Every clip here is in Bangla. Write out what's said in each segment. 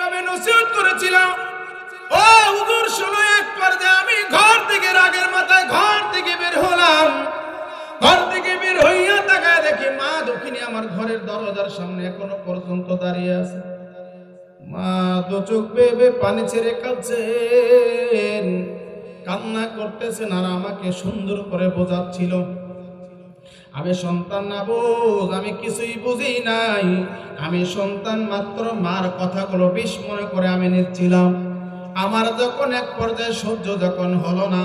এইভাবে নসিহত করেছিলাম। ও হুজুর শোনো, এক পর্যায়ে আমি ঘর থেকে রাগের মাথায় ঘর থেকে বের হলাম। ঘর থেকে বের হইয়া তাকায় দেখি মা দক্ষিণী আমার ঘরের দরজার সামনে এখনো পর্যন্ত দাঁড়িয়ে আছে। মা দু চোখ বেয়ে পানি ছেড়ে কাঁদছেন, কান্না করতেছেন, আর আমাকে সুন্দর করে বোঝাচ্ছিল। আমি সন্তান না বোঝ, আমি কিছুই বুঝি নাই। আমি সন্তান মাত্র, মার কথাগুলো বিষ মনে করে আমি নিচ্ছিলাম। আমার যখন এক পর্যায়ে সহ্য যখন হলো না,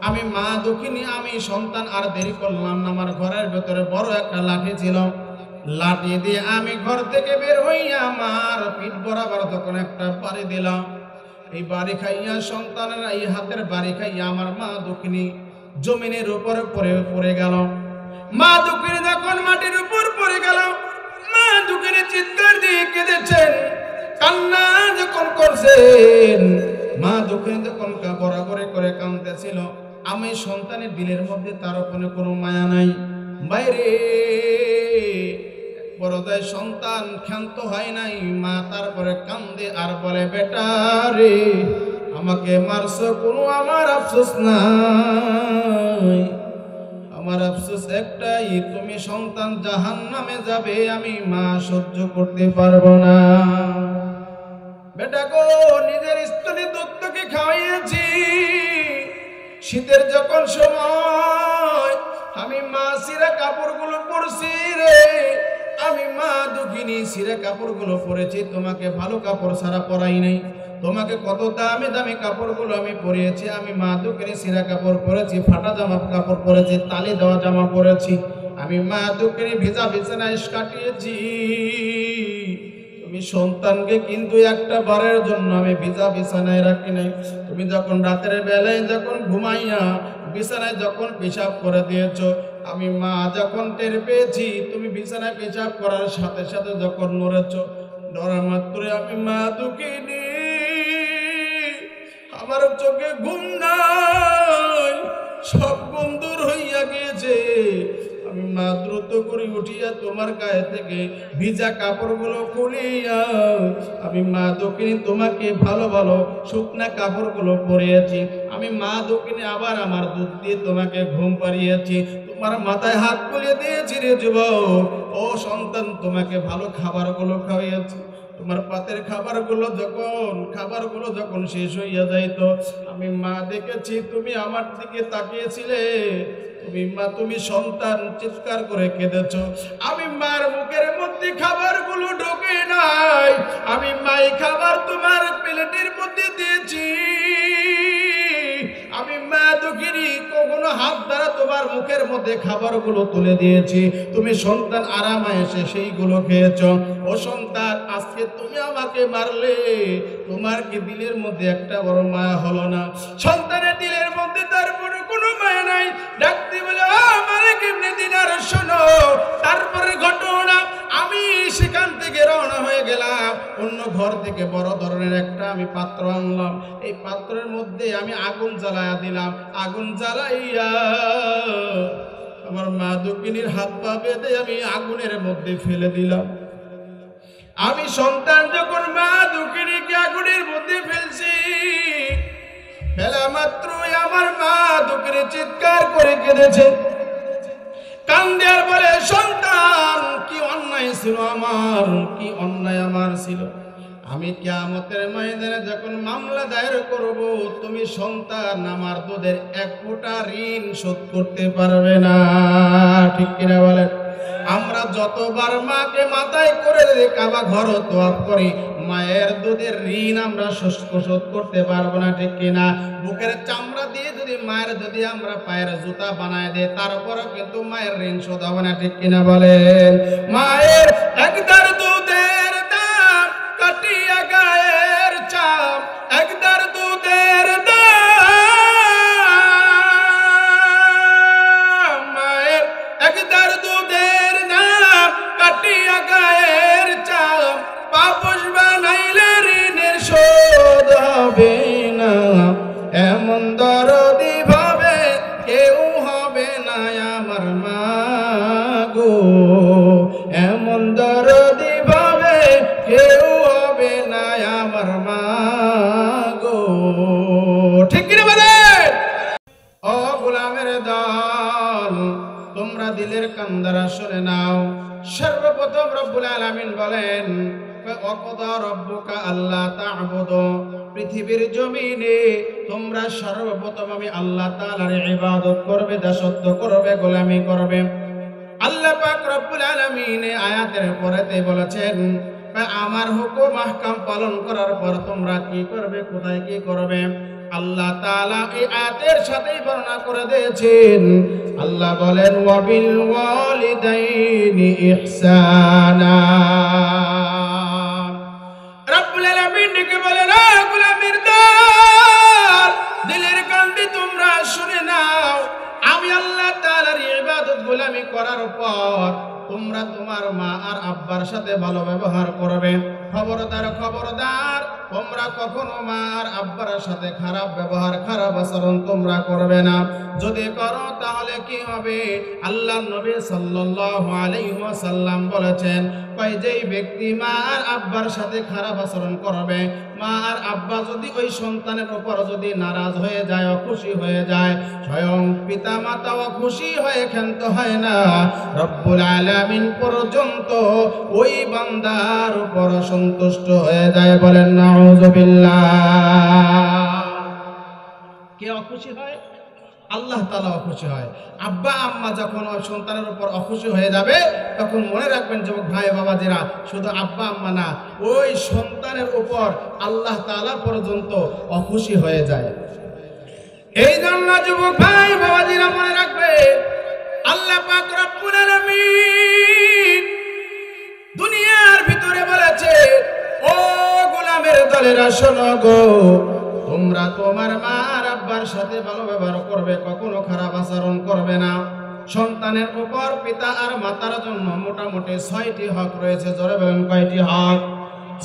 আমি মা দক্ষিণী আমি সন্তান আর দেরি করলাম না। আমার ঘরের ভেতরে বড় একটা লাঠি ছিল, লাঠি দিয়ে আমি ঘর থেকে বের হইয়া আমার পিঠ বরাবর যখন একটা বাড়ি দিলাম, এই বাড়ি খাইয়া সন্তানের এই হাতের বাড়ি খাইয়া আমার মা দক্ষিণী জমিনের উপরে পড়ে গেল। মা দক্ষিণী যখন মাটির উপর পড়ে গেল, মা দক্ষিণী চিৎকার দিয়ে কেঁদেছেন, কান্না যখন করছেন। মা দক্ষিণী যখন গড়াগড়ি করে কাঁদতেছিল, আমি সন্তানের দিলের মধ্যে তার উপরে কোনো মায়া নাই। বাইরে পরদায় সন্তান ক্ষান্ত হয় নাই। মা তারপরে কান্দে আর বলে, বেটা রে, আমাকে মারছো, কোনো আমার আফসোস নাই। আমার আফসোস একটাই, তুমি সন্তান জাহান্নামে যাবে, আমি মা সহ্য করতে পারবো না। বেটা গো, নিজের স্তনে দুধকে খাওয়াইয়েছি। শীতের যখন সময় আমি মা সিরা কাপড়গুলো পরছি রে, আমি মা দুঃখিনী সিরা কাপড়গুলো পরেছি, তোমাকে ভালো কাপড় ছাড়া পরাই নাই। তোমাকে কত দামি দামি কাপড়গুলো আমি পরিয়েছি। আমি মা দুঃখিনী সিরা কাপড় পরেছি, ফাটা জামা কাপড় পরেছি, তালি দেওয়া জামা পরেছি। আমি মা দুঃখিনী ভিজা বিছানায় কাটিয়েছি। তুমি সন্তানকে কিন্তু একটা বারের জন্য আমি ভিজা বিছানায় রাখি নাই। তুমি যখন রাতের বেলায় যখন ঘুমাইয়া বিছানায় যখন পেশাব করে দিয়েছ, আমি মা যখন টের পেয়েছি, তুমি বিছানায় পেশাব করার সাথে সাথে যখন নড়েছ, নড়া মাত্র আমি মা দুঃখিনী, আমার চোখে ঘুম নাই, সব বন্ধুর হইয়া গিয়েছে। আমি মা দ্রুত করে উঠিয়া তোমার গায়ে থেকে ভিজা কাপড়গুলো খুলিয়া আমি মা দক্ষিণী তোমাকে ভালো ভালো শুকনা কাপড়গুলো পরিয়েছি। আমি মা দক্ষিণী আবার আমার দুধ দিয়ে তোমাকে ঘুম পাড়িয়েছি, তোমার মাথায় হাত বুলিয়ে দিয়েছি রে যুবক। ও সন্তান, তোমাকে ভালো খাবারগুলো খাওয়াইয়াছি। তোমার পাতের খাবারগুলো যখন শেষ হইয়া যাইত, আমি মা দেখেছি তুমি আমার দিকে তাকিয়েছিলে। তুমি সন্তান চিৎকার করে কেঁদেছ। আমি মার মুখের মধ্যে খাবারগুলো ঢোকে নাই, আমি মাই খাবার তোমার প্লেটের মধ্যে দিয়েছি। আমি মা দুঃখিনী কখনো হাত দ্বারা তোমার মুখের মধ্যে খাবারগুলো তুলে দিয়েছি, তুমি সন্তান আরামে এসে সেইগুলো খেয়েছ। ও সন্তান, আজকে তুমি আমাকে মারলে, তোমার কি দিলের মধ্যে একটা বড় মায়া হলো না? সন্তানের দিলের মধ্যে তারপরে কোনো মায়া নাই। ডাকতে বলে, আমার কেমনে দিন, আর শোনো। তারপরে ঘটনা, আমি সেখান থেকে রওনা হয়ে গেলাম। অন্য ঘর থেকে বড় ধরনের একটা আমি পাত্র আনলাম। এই পাত্রের মধ্যে আমি আগুন জ্বালাইয়া দিলাম। আগুন জ্বালাইয়া আমার মা দক্ষিণীর হাত পা বেঁধে আমি আগুনের মধ্যে ফেলে দিলাম। আমি সন্তান যখন মা দক্ষিণীকে আগুনের মধ্যে ফেলছি, ফেলা মাত্রই আমার মা দক্ষিণী চিৎকার করে কেঁদেছে, কান্দে আর বলে, সন্তান কি অন্যায় ছিল আমার, কি অন্যায় আমার ছিল। আমি কিয়ামতের ময়দানে যখন মামলা দায়ের করব, তুমি সন্তান আমার দুধের এক ফোঁটা ঋণ শোধ করতে পারবে না। ঠিক কিনা বলেন? আমরা যতবার মাকে মাথায় করে কাবা ঘর তোয়াফ করি, মায়ের দুধের ঋণ আমরা শোধ করতে পারবো না। ঠিক কিনা? বুকের চামড়া দিয়ে যদি মায়ের যদি আমরা পায়ের জুতা বানায় দেয়, তারপরও কিন্তু মায়ের ঋণ শোধ হবে না। ঠিক কিনা বলেন? মায়ের একদার দুধের দাম কাটিয়া গায়ের চাম, একদার দুধের দাম, মায়ের একদার দুধের নাম কাটিয়া গায়ের চাম, পাপস বানাইলে ঋণের শোধ হবে না। এমন দরদি ভাবে কেউ হবে না আমার মা গো, এমন দরদি ভাবে কেউ হবে না আমার দিলের কান দ্বারা শুনে নাও। সর্বপ্রথম রব্বুল আলামিন বলেন ওয়াকাদা রাব্বুকা আল্লা তা'বুদু, পৃথিবীর জমিনে তোমরা সর্বপ্রথম আমি আল্লাহ তাআলার ইবাদত করবে, দাসত্ব করবে, গোলামি করবে। আল্লাহ পাক রব্বুল আলামিন এই আয়াতের পরেতে বলেছেন আমার হুকুম আহকাম পালন করার পর তোমরা কি করবে, কোথায় কি করবে। আল্লাহ তাআলা এই আয়াতের সাথেই বর্ণনা করে দিয়েছেন। আল্লাহ বলেন ওয়াবিল ওয়ালিদাইনি ইহসানা। রব্বুল আলামিন ডেকে বলেন ও গোলামের দল, দিলের কান দিয়ে তোমরা শুনে নাও, আমি আল্লাহ তাআলার ইবাদত গোলামি করার পর তোমরা তোমার মা আর আব্বার সাথে ভালো ব্যবহার করবে। খবরদার খবরদার, তোমরা কখনো মা আর আব্বার সাথে খারাপ ব্যবহার, খারাপ আচরণ তোমরা করবে না। যদি করো তাহলে কি হবে? আল্লাহ নবী সাল্লাল্লাহু আলাইহি ওয়াসাল্লাম বলেছেন যেই ব্যক্তি মা আর আব্বার সাথে খারাপ আচরণ করবে, মা আর আব্বা যদি ওই সন্তানের উপর যদি নারাজ হয়ে যায়, অখুশি হয়ে যায়, স্বয়ং পিতা মাতাও খুশি হয়ে ক্ষান্ত হয় না, রব্বুল আলামিন পর্যন্ত ওই বান্দার উপর সন্তুষ্ট হয়ে যায়। বলেন নাউযুবিল্লাহ। কে অখুশি হয়? আল্লাহ তাআলা অখুশি হয়। আব্বা আম্মা যখন ওই সন্তানের উপর অখুশি হয়ে যাবে, তখন মনে রাখবেন যুবক ভাই বাবাজিরা, শুধু আব্বা আম্মা না, ওই সন্তানের উপর আল্লাহ তাআলা পর্যন্ত অখুশি হয়ে যায়। এই জন্য যুবক ভাই বাবাজিরা মনে রাখবে, আল্লাহ পাক রব্বুল আলামিন দুনিয়ার ভিতরে বলেছে ও গোলামের দলেরা শোনো গো, তোমরা তোমার মা আর আব্বার সাথে ভালো ব্যবহার করবে, কখনো খারাপ আচরণ করবে না। সন্তানের উপর পিতা আর মাতার জন্য মোটামুটি 6টি হক রয়েছে। জোরে বলেন কয়টি হক?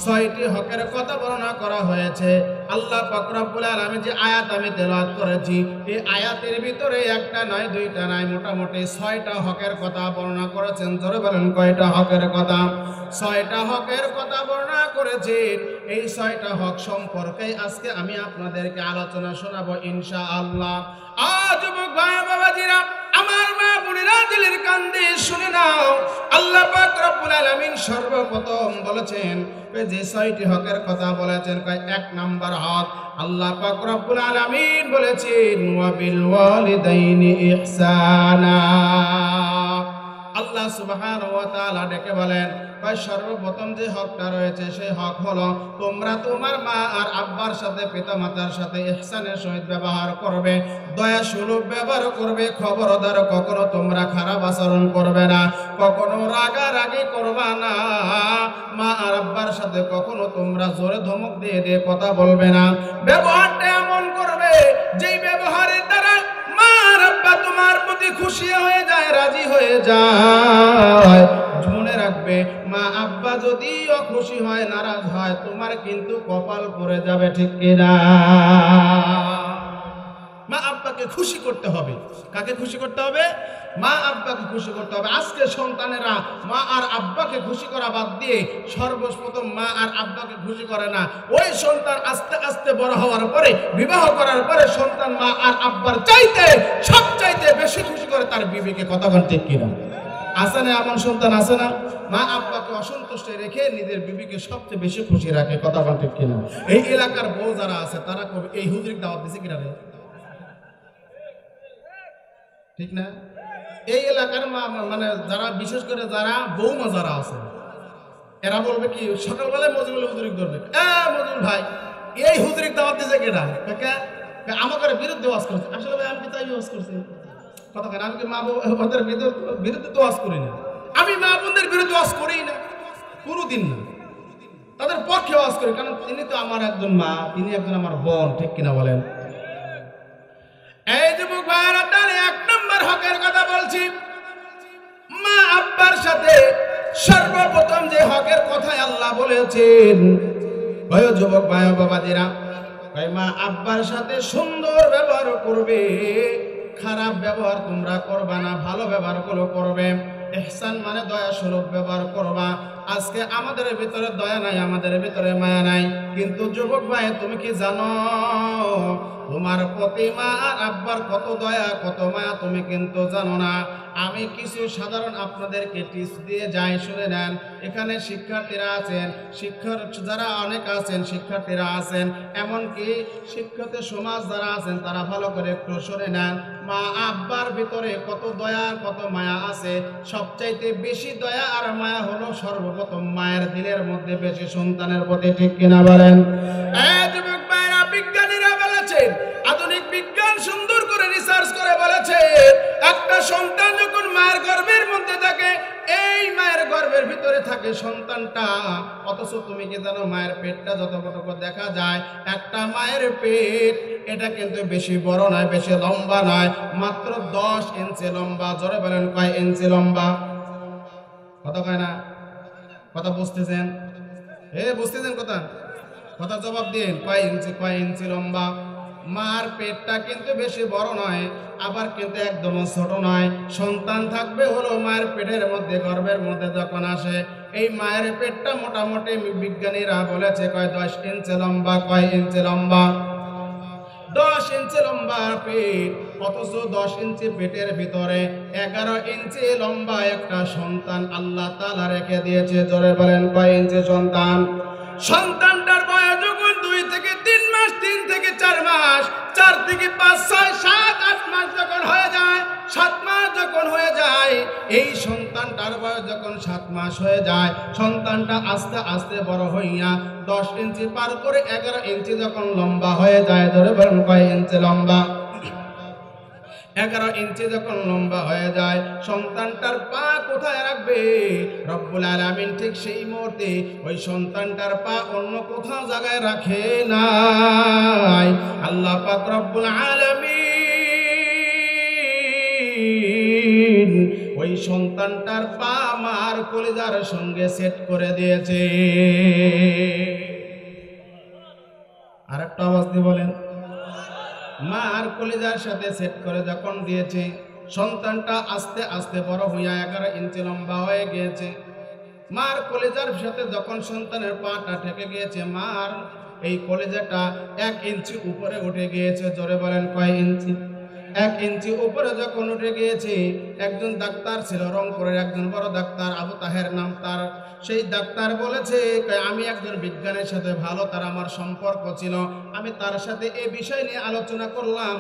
6টি হকের কথা বর্ণনা করা হয়েছে। আল্লাহ পাক রব্বুল আলামিন যে আয়াত আমি তেলাওয়াত করেছি, এই আয়াতের ভিতরে একটা নয়, দুইটা নয়, মোটামুটি 6টা হকের কথা বর্ণনা করেছেন। জোরে বলেন কয়টা হকের কথা? 6টা হকের কথা বর্ণনা করেছেন। এই 6টা হক সম্পর্কে আজকে আমি আপনাদেরকে আলোচনা শোনাবো ইনশাআল্লাহ। যুবক ভাই বাবাজিরা, আমার মা বোনেরা, দিলের কান দিয়ে শুনে নাও, আল্লাহ পাক রব্বুল আলামিন সর্বপ্রথম বলেছেন যে 6টি হকের কথা বলেছেন। 1 নাম্বার হক, আল্লাহ পাক রব্বুল আলামিন বলেছেন ওয়াবিল ওয়ালিদাইনি ইহসানা। আল্লাহ সুবহানাহু ওয়া তাআলা ডেকে বলেন সর্বপ্রথম যে হকটা রয়েছে সেই হক হলো তোমরা তোমার মা আর আব্বার সাথে, পিতা মাতার সাথে ইহসানের সহিত ব্যবহার করবে, দয়া সুলভ ব্যবহার করবে। খবরদার কখনো তোমরা খারাপ আচরণ করবে না, কখনো রাগারাগি করবা না। মা আর আব্বার সাথে কখনো তোমরা জোরে ধমক দিয়ে দিয়ে কথা বলবে না। ব্যবহারটা এমন করবে যেই ব্যবহারের দ্বারা মা আর আব্বা তোমার প্রতি খুশি হয়ে যায়, রাজি হয়ে যায়। মনে রাখবে, মা আব্বা যদি অখুশি হয়, নারাজ হয়, তোমার কিন্তু কপাল পড়ে যাবে, ঠিক কিনা? মা আব্বাকে খুশি করতে হবে। কাকে খুশি করতে হবে? মা আব্বাকে খুশি করতে হবে। আজকে সন্তানেরা মা আর আব্বাকে খুশি করা বাদ দিয়ে সর্বপ্রথম মা আর আব্বাকে খুশি করে না। ওই সন্তান আস্তে আস্তে বড় হওয়ার পরে, বিবাহ করার পরে সন্তান মা আর আব্বার চাইতে সবচাইতে বেশি খুশি করে তার বিবিকে। কথা বলেন ঠিক কিনা? আছে না এমন সন্তান? আছে না? মা আব্বাকে অসন্তুষ্ট রেখে নিজের বিবিকে সবচেয়ে বেশি খুশি রাখে। কথা বলেন ঠিক কিনা? এই এলাকার বউ যারা আছে তারা কবে এই হুজুরিক দাওয়াত দিছে কিনা রে? ঠিক না? এই এলাকার মানে যারা, বিশেষ করে যারা বৌমা যারা আছে, এরা বলবে কি সকালবেলায় মজিবুল হুজুরিক ধরবে, মজিবুল ভাই এই হুজুরিক দাওয়াত দিছে কিনা? আমাদের বিরুদ্ধে ওয়াজ করছে। আসলে ভাই আমি কি তাই ওয়াজ করছি? কথা কেন? আমি কি মা ওদের বিরুদ্ধে তো ওয়াজ করি না। আমি মা বোনদের বিরুদ্ধে ওয়াজ করি না, কোনোদিন না। তাদের পক্ষে ওয়াজ করি, কারণ তিনি তো আমার একজন মা, তিনি একজন আমার বোন, ঠিক কিনা বলেন? এই যুবক ভাইয়েরা, আপনার 1 নম্বর হকের কথা বলছি। মা আব্বার সাথে সর্বপ্রথম যে হকের কথা আল্লাহ বলেছেন, ওই যুবক ভাই বাবাজিরা, মা আব্বার সাথে সুন্দর ব্যবহার করবে, খারাপ ব্যবহার তোমরা করবা না, ভালো ব্যবহার করবে। ইহসান মানে দয়া সুলভ ব্যবহার করবা। আজকে আমাদের ভিতরে দয়া নাই, আমাদের ভিতরে মায়া নাই। কিন্তু যুবক ভাই, তুমি কি জানো তোমার প্রতি মা আর আব্বার কত দয়া, কত মায়া তুমি কিন্তু জানো না। আমি কিছু সাধারণ আপনাদেরকে টিপস দিয়ে যাই, শুনে নেন। এখানে শিক্ষার্থীরা আছেন, যারা অনেক আছেন, শিক্ষার্থীরা আছেন, এমনকি শিক্ষিত সমাজ যারা আছেন, তারা ভালো করে একটু শুনে নেন। মা আব্বার ভিতরে কত দয়া কত মায়া আছে। সবচাইতে বেশি দয়া আর মায়া হলো সর্বপ্রথম মায়ের দিলের মধ্যে বেশি সন্তানের প্রতি, ঠিক কিনা বলেন? যুবক ভাইরা, বিজ্ঞানীরা বলেছেন, আধুনিক বিজ্ঞান সুন্দর করে রিসার্চ করে বলেছে, একটা সন্তান যখন মায়ের গর্ভের মধ্যে থাকে, এই মায়ের গর্ভের ভিতরে থাকে সন্তানটা, অথচ তুমি কি জানো মায়ের পেটটা যতটুকু দেখা যায়, একটা মায়ের পেট এটা কিন্তু বেশি বড় নয়, বেশি লম্বা নয়, মাত্র 10 ইঞ্চি লম্বা। জোরে বলেন কয় ইঞ্চি লম্বা? কথা কয় না? কথা বুঝতেছেন? বুঝতেছেন কথা? কথা জবাব দিন, কয় ইঞ্চি লম্বা? মার পেটটা কিন্তু বেশি বড় নয়, আবার কিন্তু একদম ছোট নয়। সন্তান থাকবে হলো মায়ের পেটের মধ্যে, গর্ভের মধ্যে যখন আসে, এই মায়ের পেটটা মোটামুটি বিজ্ঞানীরা বলেছে কয় 10 ইঞ্চি লম্বা। কয় ইঞ্চি লম্বা? 10 ইঞ্চি লম্বা পেট, অথচ 10 ইঞ্চি পেটের ভিতরে 11 ইঞ্চি লম্বা একটা সন্তান আল্লাহ তাআলা রেখে দিয়েছে। জোরে বলেন কয় ইঞ্চি সন্তান? সন্তানটার বয়স যখন 2 থেকে 3 মাস, 3 থেকে 4 মাস, 4 থেকে 5, 6, 7, 8 মাস যখন হয়ে যায়, 7 মাস যখন হয়ে যায়, এই সন্তানটার বয়স যখন 7 মাস হয়ে যায়, সন্তানটা আস্তে আস্তে বড় হইয়া 10 ইঞ্চি পার করে 11 ইঞ্চি যখন লম্বা হয়ে যায়, ধরে বলেন কয় ইঞ্চি লম্বা? 11 ইঞ্চি যখন লম্বা হয়ে যায়, সন্তানটার পা কোথায় রাখবে রব্বুল আলামিন ঠিক সেই মুহূর্তে ওই সন্তানটার পা অন্য কোথাও জায়গায় রাখে নাই। আল্লাহ পাক রব্বুল আলামিন ওই সন্তানটার পা মার কলিজার সঙ্গে সেট করে দিয়েছে। আর একটা আওয়াজ দিয়ে বলেন, মার কলিজার সাথে সেট করে যখন দিয়েছে, সন্তানটা আস্তে আস্তে বড় হইয়া 11 ইঞ্চি লম্বা হয়ে গিয়েছে। মার কলিজার সাথে যখন সন্তানের পাটা ঠেকে গিয়েছে, মার এই কলিজাটা 1 ইঞ্চি উপরে উঠে গিয়েছে। জোরে বলেন কয় ইঞ্চি? 1 ইঞ্চি উপরে যখন উঠে গিয়েছে, একজন ডাক্তার ছিল রংপুরের, একজন বড় ডাক্তার, আবু তাহের নাম তার। সেই ডাক্তার বলেছে, আমি একজন বিজ্ঞানের সাথে ভালো তার আমার সম্পর্ক ছিল, আমি তার সাথে এই বিষয় নিয়ে আলোচনা করলাম।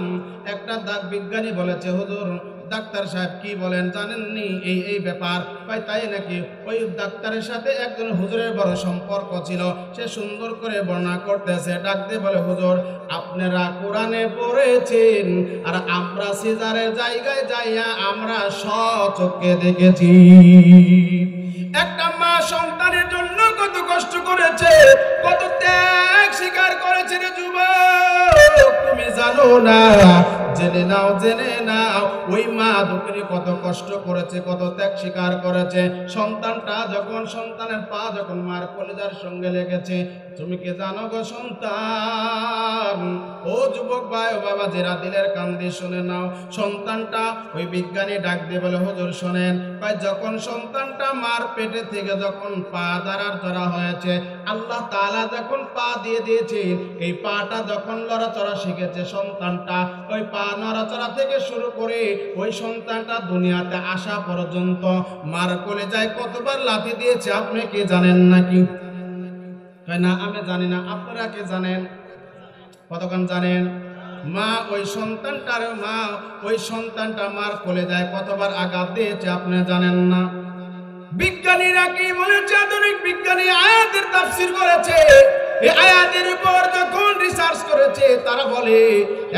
একটা বিজ্ঞানী বলেছে, হুজুর ডাক্তার সাহেব কি বলেন জানেননি এই ব্যাপার? ভাই তাই নাকি? ওই ডাক্তারের সাথে একজন হুজুরের বড় সম্পর্ক ছিল। সে সুন্দর করে বর্ণনা করতেছে, ডাক দিয়ে বলে, হুজুর আপনারা কোরআনে পড়েছেন, আর আমরা সিজারের জায়গায় যাইয়া আমরা স্বচক্ষে দেখেছি একটা মা সন্তানের জন্য কত কষ্ট করেছে, কত ত্যাগ স্বীকার করেছে রে যুবক, তুমি জানো না? জেনে নাও, জেনে নাও, ওই মা দুঃখিনী কত কষ্ট করেছে, কত ত্যাগ স্বীকার করেছে। সন্তানটা যখন, সন্তানের পা যখন মার কলিজার সঙ্গে লেগেছে, তুমি কি জানো গো সন্তান? ও যুবক ভাই, ও বাবা, যারা দিলের কান দিয়ে শুনে নাও, সন্তানটা ওই বিজ্ঞানী ডাক দিয়ে বলে, হুজুর শোনেন, ভাই যখন সন্তানটা মার পেটে থেকে যখন পা ধরা হয়েছে, আল্লাহ তাআলা যখন পা দিয়ে দিয়েছে, এই পাটা যখন লড়াচড়া শিখেছে সন্তানটা, ওই পা নড়াচড়া থেকে শুরু করে ওই সন্তানটা দুনিয়াতে আসা পর্যন্ত মার কলিজায় কতবার লাথি দিয়েছে আপনি কি জানেন নাকি? না আমি জানি না, আপনারা কি জানেন? কতক্ষণ জানেন? মা ওই সন্তানটা মার কলিজায় কতবার আঘাত দিয়েছে আপনি জানেন না? বিজ্ঞানীরা কি বলেছে? আধুনিক বিজ্ঞানী আয়াতের তাফসীর করেছে, এই আয়াতের উপর যখন রিসার্চ করেছে, তারা বলে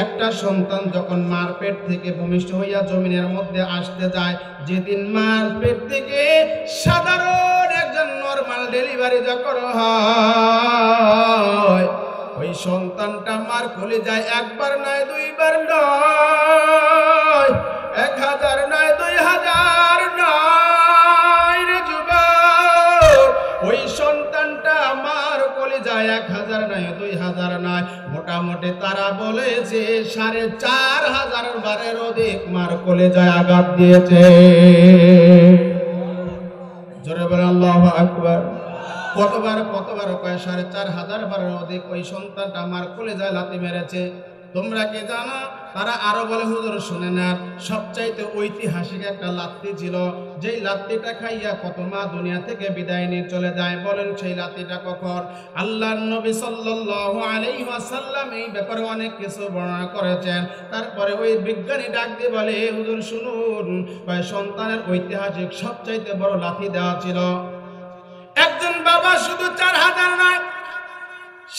একটা সন্তান যখন মার পেট থেকে ভূমিষ্ঠ হইয়া জমিনের মধ্যে আসতে যায়, যেদিন মার পেট থেকে সাধারণ একজন নরমাল ডেলিভারি যখন হয়, ওই সন্তানটা মার কলিজায় একবার নয়, দুইবার নয়, 1000 নয়, 2000 নয় রে যুবক, ওই সন্তানটা মার কলিজায় 1000 নয়, 2000 নয়, মোটামুটি তারা বলেছে 4500 বারের অধিক মার কলিজায় আঘাত দিয়েছে। জোরে বলেন আল্লাহু আকবার। কতবার কয় 4500 বারের অধিক ওই সন্তানটা মার কলিজায় লাথি মেরেছে। তোমরা কি জানো তারা আরো বলে, হুজুর শুনে নেন, সবচাইতে ঐতিহাসিক একটা লাত্তি ছিল, যেই লাত্তিটা খাইয়া কত মা দুনিয়া থেকে বিদায় নিয়ে চলে যায়। বলেন সেই লাত্তিটা কখন? আল্লাহর নবী সাল্লাল্লাহু আলাইহি ওয়াসাল্লাম এই ব্যাপারে অনেক কিছু বর্ণনা করেছেন। তারপরে ওই বিজ্ঞানী ডাক দিয়ে বলে, হুজুর শুনুন, সন্তানের ঐতিহাসিক সবচাইতে বড় লাথি দেওয়া ছিল। একজন বাবা শুধু 4000 নয়,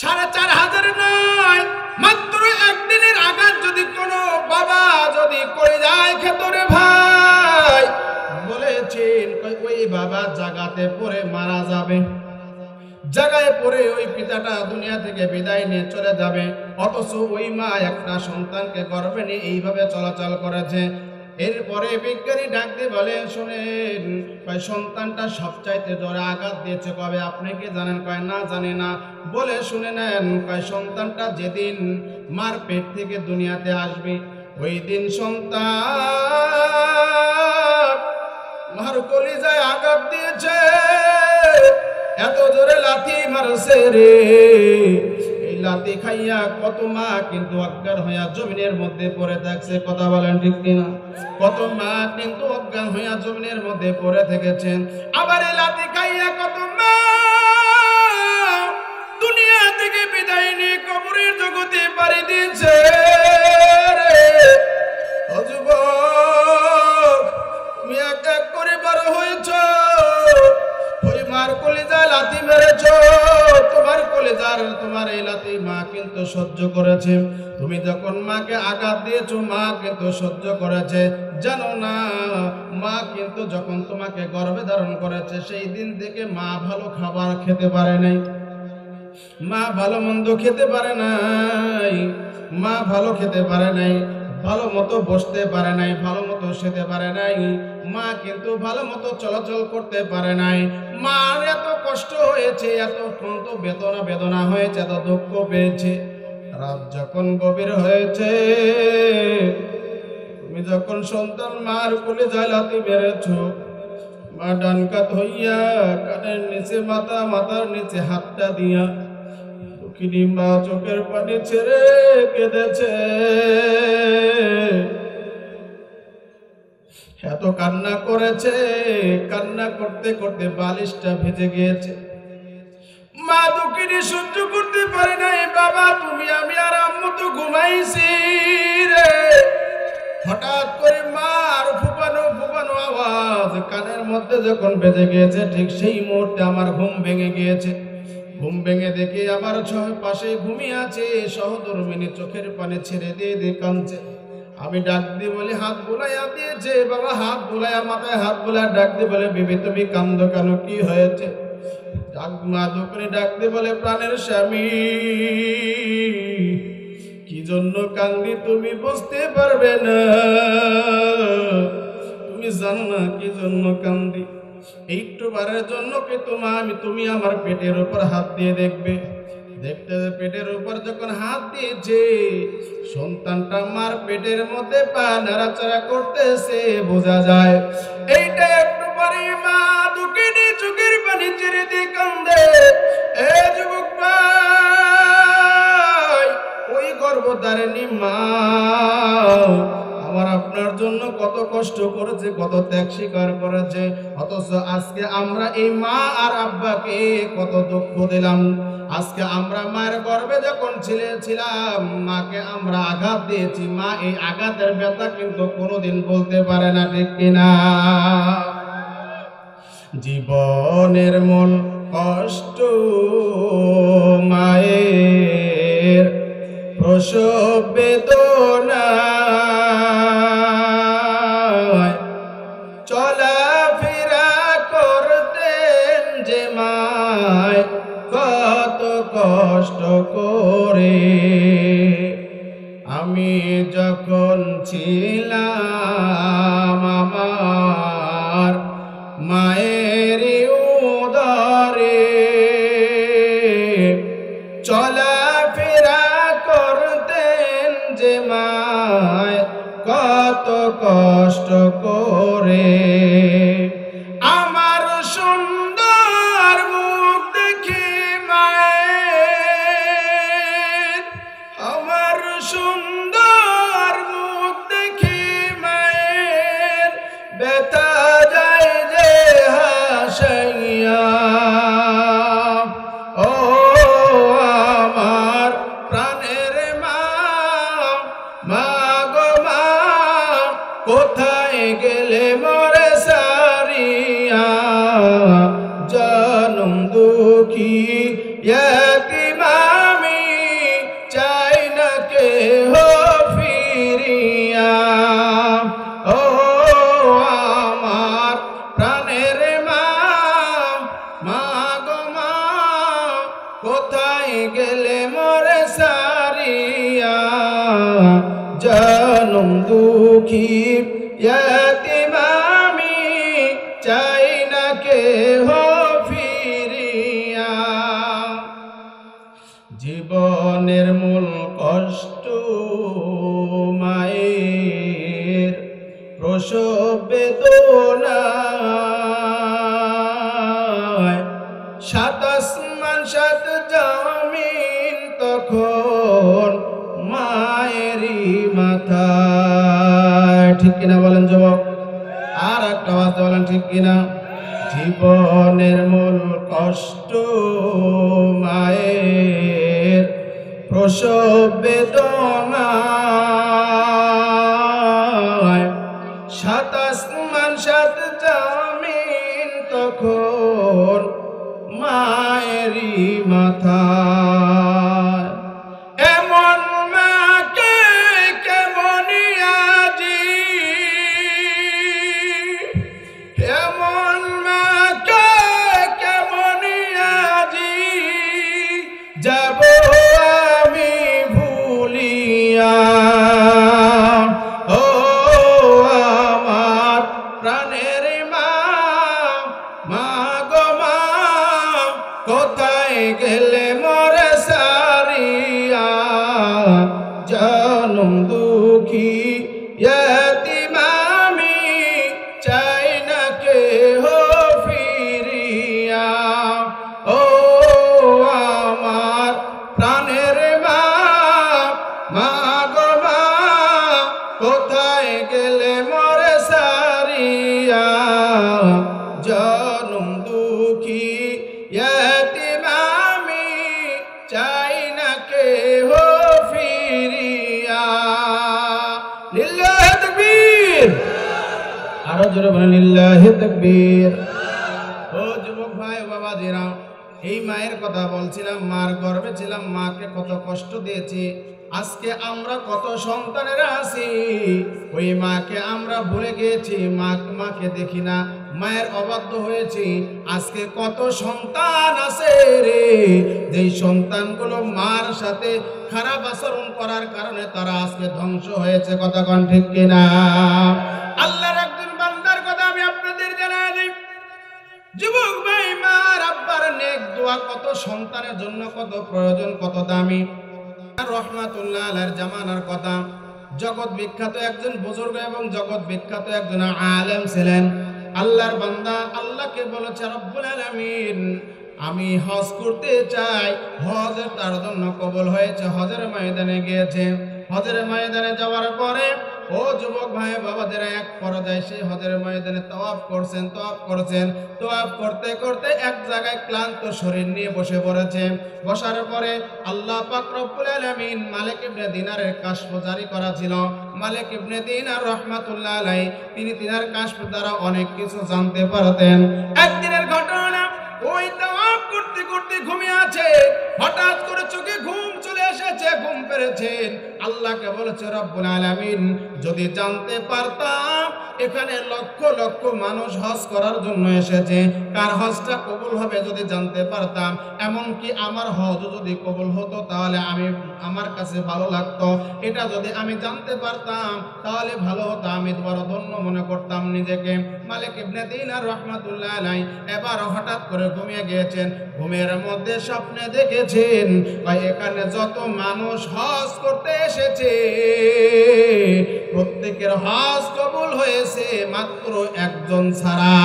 4500 নয়, মাত্র একদিনের আঘাত যদি কোনো বাবা যদি করে যায় খেতরে ভাই, বলেছেন ওই বাবা জাগাতে পড়ে মারা যাবে, জায়গায় পড়ে ওই পিতাটা দুনিয়া থেকে বিদায় নিয়ে চলে যাবে। অথচ ওই মা একটা সন্তানকে গর্ভে নিয়ে এইভাবে চলাচল করেছে। এরপরে বিজ্ঞানী ডাক দিয়ে বলে, শোনেন, সন্তানটা সবচাইতে জোরে আঘাত দিয়েছে কবে আপনি কি জানেন? কয় না, জানি না। বলে শুনে নেন, সন্তানটা যেদিন মার পেট থেকে দুনিয়াতে আসবে, ওই দিন সন্তান মার কলিজায় আঘাত দিয়েছে, এত জোরে লাথি মারছে রে, এই লাথি খাইয়া কত মা কিন্তু অজ্ঞান হইয়া জমিনের মধ্যে পড়ে থাকছে। কথা বলেন ঠিক কিনা? কত মা কিন্তু অজ্ঞান হইয়া জমিনের মধ্যে পড়ে থেকেছেন। আবার এই লাথি খাইয়া কত মা দুনিয়া থেকে বিদায় নিয়ে কবরের জগতে পাড়ি দিয়েছে রে। ও যুবক, তুমি এক এক করে বড় হয়েছ, ওই মার কলিজায় লাথি মেরেছ, তোমার কলিজার তোমার এই লাথি মা কিন্তু সহ্য করেছে। তুমি যখন মাকে আঘাত দিয়েছো, মা কিন্তু সহ্য করেছে। জানো না, মা কিন্তু যখন তোমাকে গর্ভে ধারণ করেছে, সেই দিন থেকে মা ভালো খাবার খেতে পারে নাই, মা ভালো মন্দ খেতে পারে নাই, মা ভালো খেতে পারে নাই, ভালো মতো বসতে পারে নাই, ভালো মতো শুতে পারে নাই, মা কিন্তু ভালো মতো চলাচল করতে পারে নাই। মার এত কষ্ট হয়েছে, এত বেদনা হয়েছে, এত দুঃখ পেয়েছে। রাত যখন গভীর হয়েছে, তুমি যখন সন্তান মার কোলে লাথি মেরেছ, মা ডান কাত হইয়া কানের নিচে মাথার নিচে হাতটা দিয়া দুঃখিনী মা চোখের পানি ছেড়ে কেঁদেছে। এত কান্না করেছে, কান্না করতে করতে বালিশটা ভেজে গিয়েছে। মা দুঃখিনী সহ্য করতে পারে নাই। বাবা তুমি, আমি আর আম্মু তো ঘুমাইছি রে। হঠাৎ করে মার ফুপানো আওয়াজ কানের মধ্যে যখন বেজে গিয়েছে, ঠিক সেই মুহূর্তে আমার ঘুম ভেঙে গিয়েছে। ঘুম ভেঙে দেখি আমার পাশে ঘুমিয়ে আছে সহধর্মিনী, চোখের পানি ছেড়ে দিয়ে কাঁদছে। আমি ডাক দিয়ে বলি, হাত বুলাইয়া দিয়েছে। বাবা হাত বুলাইয়া, মাথায় হাত বুলাইয়া ডাক দিয়ে বলে, বিবি তুমি কান্দো কেন, কি হয়েছে? মা দোকানে ডাক দিয়ে বলে, প্রাণের স্বামী, কি জন্য কান্দি তুমি বুঝতে পারবে না, তুমি জানো না কি জন্য কান্দি। একটু বারের জন্য কি তুমি আমার পেটের উপর হাত দিয়ে দেখবে। দেখতে পেটের উপর যখন হাত দিয়েছে, সন্তানটা মার পেটের মধ্যে পা নাড়াচাড়া করতেছে, বোঝা যায়। এইটা একটু পরে মা দুঃখিনী চোখের পানি ছেড়ে দিয়ে কান্দে। এ যুবক ভাই, ওই গর্ভধারিণী মা আমার আপনার জন্য কত কষ্ট করেছে, কত ত্যাগ স্বীকার করেছে। অথচ আজকে আমরা এই মা আর আব্বাকে কত দুঃখ দিলাম। আজকে আমরা মায়ের গর্ভে যখন ছিলাম, মাকে আমরা আঘাত দিয়েছি। মা এই আঘাতের ব্যথা কিন্তু কোনোদিন বলতে পারে না, ঠিক কিনা? জীবনের মূল কষ্ট মায়ের প্রসব বেদনা, চলাফেরা করতেন যে মায় কত কষ্ট করে। আমি যখন ছিলাম আমার মায়ের উদরে, চলাফেরা করতেন যে মায় কত কষ্ট করে। আমার সুন্দর মুখ দেখে মায়ের, আমার সুন্দর গেলে মোরে সারিয়া জনম দুঃখী ইয়াতিম আমি চাই না কেহ ফিরিয়া। জীবনের মূল কষ্ট মায়ের প্রসব বেদনায়, সাত আসমান সাত জমিন তখন মায়েরই মাথায়। ঠিক কিনা বলেন যুবক? আর একটা আওয়াজ বলেন ঠিক কিনা? জীবনের মূল কষ্ট মায়ের প্রসব বেদনায়, সাত আসমান সাত জমিন তখন মায়েরই মাথায়। এমন মাকে কেমন আজি, এমন মাকে কেমন আজি যাব আমি ভুলিয়া। ও আমার প্রাণের মা, মা গো মা কোথায় গেলে মোরে সারিয়া জনম দুঃখী ইয়াতিম আমি চাই না কেহ ফিরিয়া। ও আমার প্রাণের মা, মা গো মা কোথায় গেলে মোরে সারিয়া জনম দুঃখী ইয়াতিম আমি চাই না কেহ ফিরিয়া। লিল্লাহি তাকবীর। আরো জোরে বলেন লিল্লাহি তাকবীর। ও যুবক ভাই বাবাজিরা, এই মায়ের কথা বলছিলাম, মার গর্ভে ছিলাম, মাকে কত কষ্ট দিয়েছি। আজকে আমরা কত সন্তানেরা আছি, ওই মাকে আমরা ভুলে গিয়েছি, মাকে দেখি না, মায়ের অবাধ্য হয়েছি। আজকে কত সন্তান আছে রে, যেই সন্তানগুলো মার সাথে খারাপ আচরণ করার কারণে তারা আজকে ধ্বংস হয়েছে। কথা কোন ঠিক কিনা? আল্লাহর একজন বান্দার কথা আমি আপনাদের জানাই দিই। যুবক ভাই, মার আব্বার নেক দোয়া কত সন্তানের জন্য কত প্রয়োজন, কত দামি। রহমাতুল্লাহ আলাইহির জামানার কথা, জগৎ বিখ্যাত একজন বুজুর্গ এবং জগৎ বিখ্যাত একজন আলেম ছিলেন। আল্লাহর বান্দা আল্লাহকে বলেছে, রব্বুল আলামিন আমি হজ করতে চাই। হজ তার জন্য কবুল হয়েছে, হজের ময়দানে গিয়েছে। হজের ময়দানে যাওয়ার পরে ও যুবক ভাই বাবাদের এক পর্যায়ে সেই হজের ময়দানে তাওয়াফ করছেন, তাওয়াফ করতে করতে এক জায়গায় ক্লান্ত শরীর নিয়ে বসে পড়েছে। বসার পরে আল্লাহ পাক রব্বুল আলামিন মালিক ইবনে দিনারের কাশফ জারি করা ছিল। মালিক ইবনে দিনার রহমাতুল্লাহ আলাইহি তিনি তিনার কাশফ দ্বারা অনেক কিছু জানতে পারতেন। একদিনের ঘটনা, ওই তাওয়াফ করতে করতে ঘুমিয়ে আছে, হঠাৎ করে চোখে ঘুম চলে এসেছে, ঘুম পেরেছেন। আল্লাহকে বলেছে, রব্বুল আলামিন যদি জানতে পারতাম এখানে লক্ষ লক্ষ মানুষ হজ করার জন্য এসেছে, কার হজটা কবুল হবে যদি জানতে পারতাম, এমনকি আমার হজ যদি কবুল হতো তাহলে আমার কাছে ভালো লাগতো। এটা যদি আমি জানতে পারতাম তাহলে ভালো হতো, আমি বড় ধন্য মনে করতাম নিজেকে। মালিক ইবনে দিনার রহমাতুল্লাহ আলাইহি এবার হঠাৎ করে ঘুমিয়ে গিয়েছেন। ঘুমের মধ্যে স্বপ্নে দেখেছেন এখানে যত মানুষ হজ করতে এসেছে প্রত্যেকের হজ কবুল হয়েছে, মাত্র একজন ছাড়া।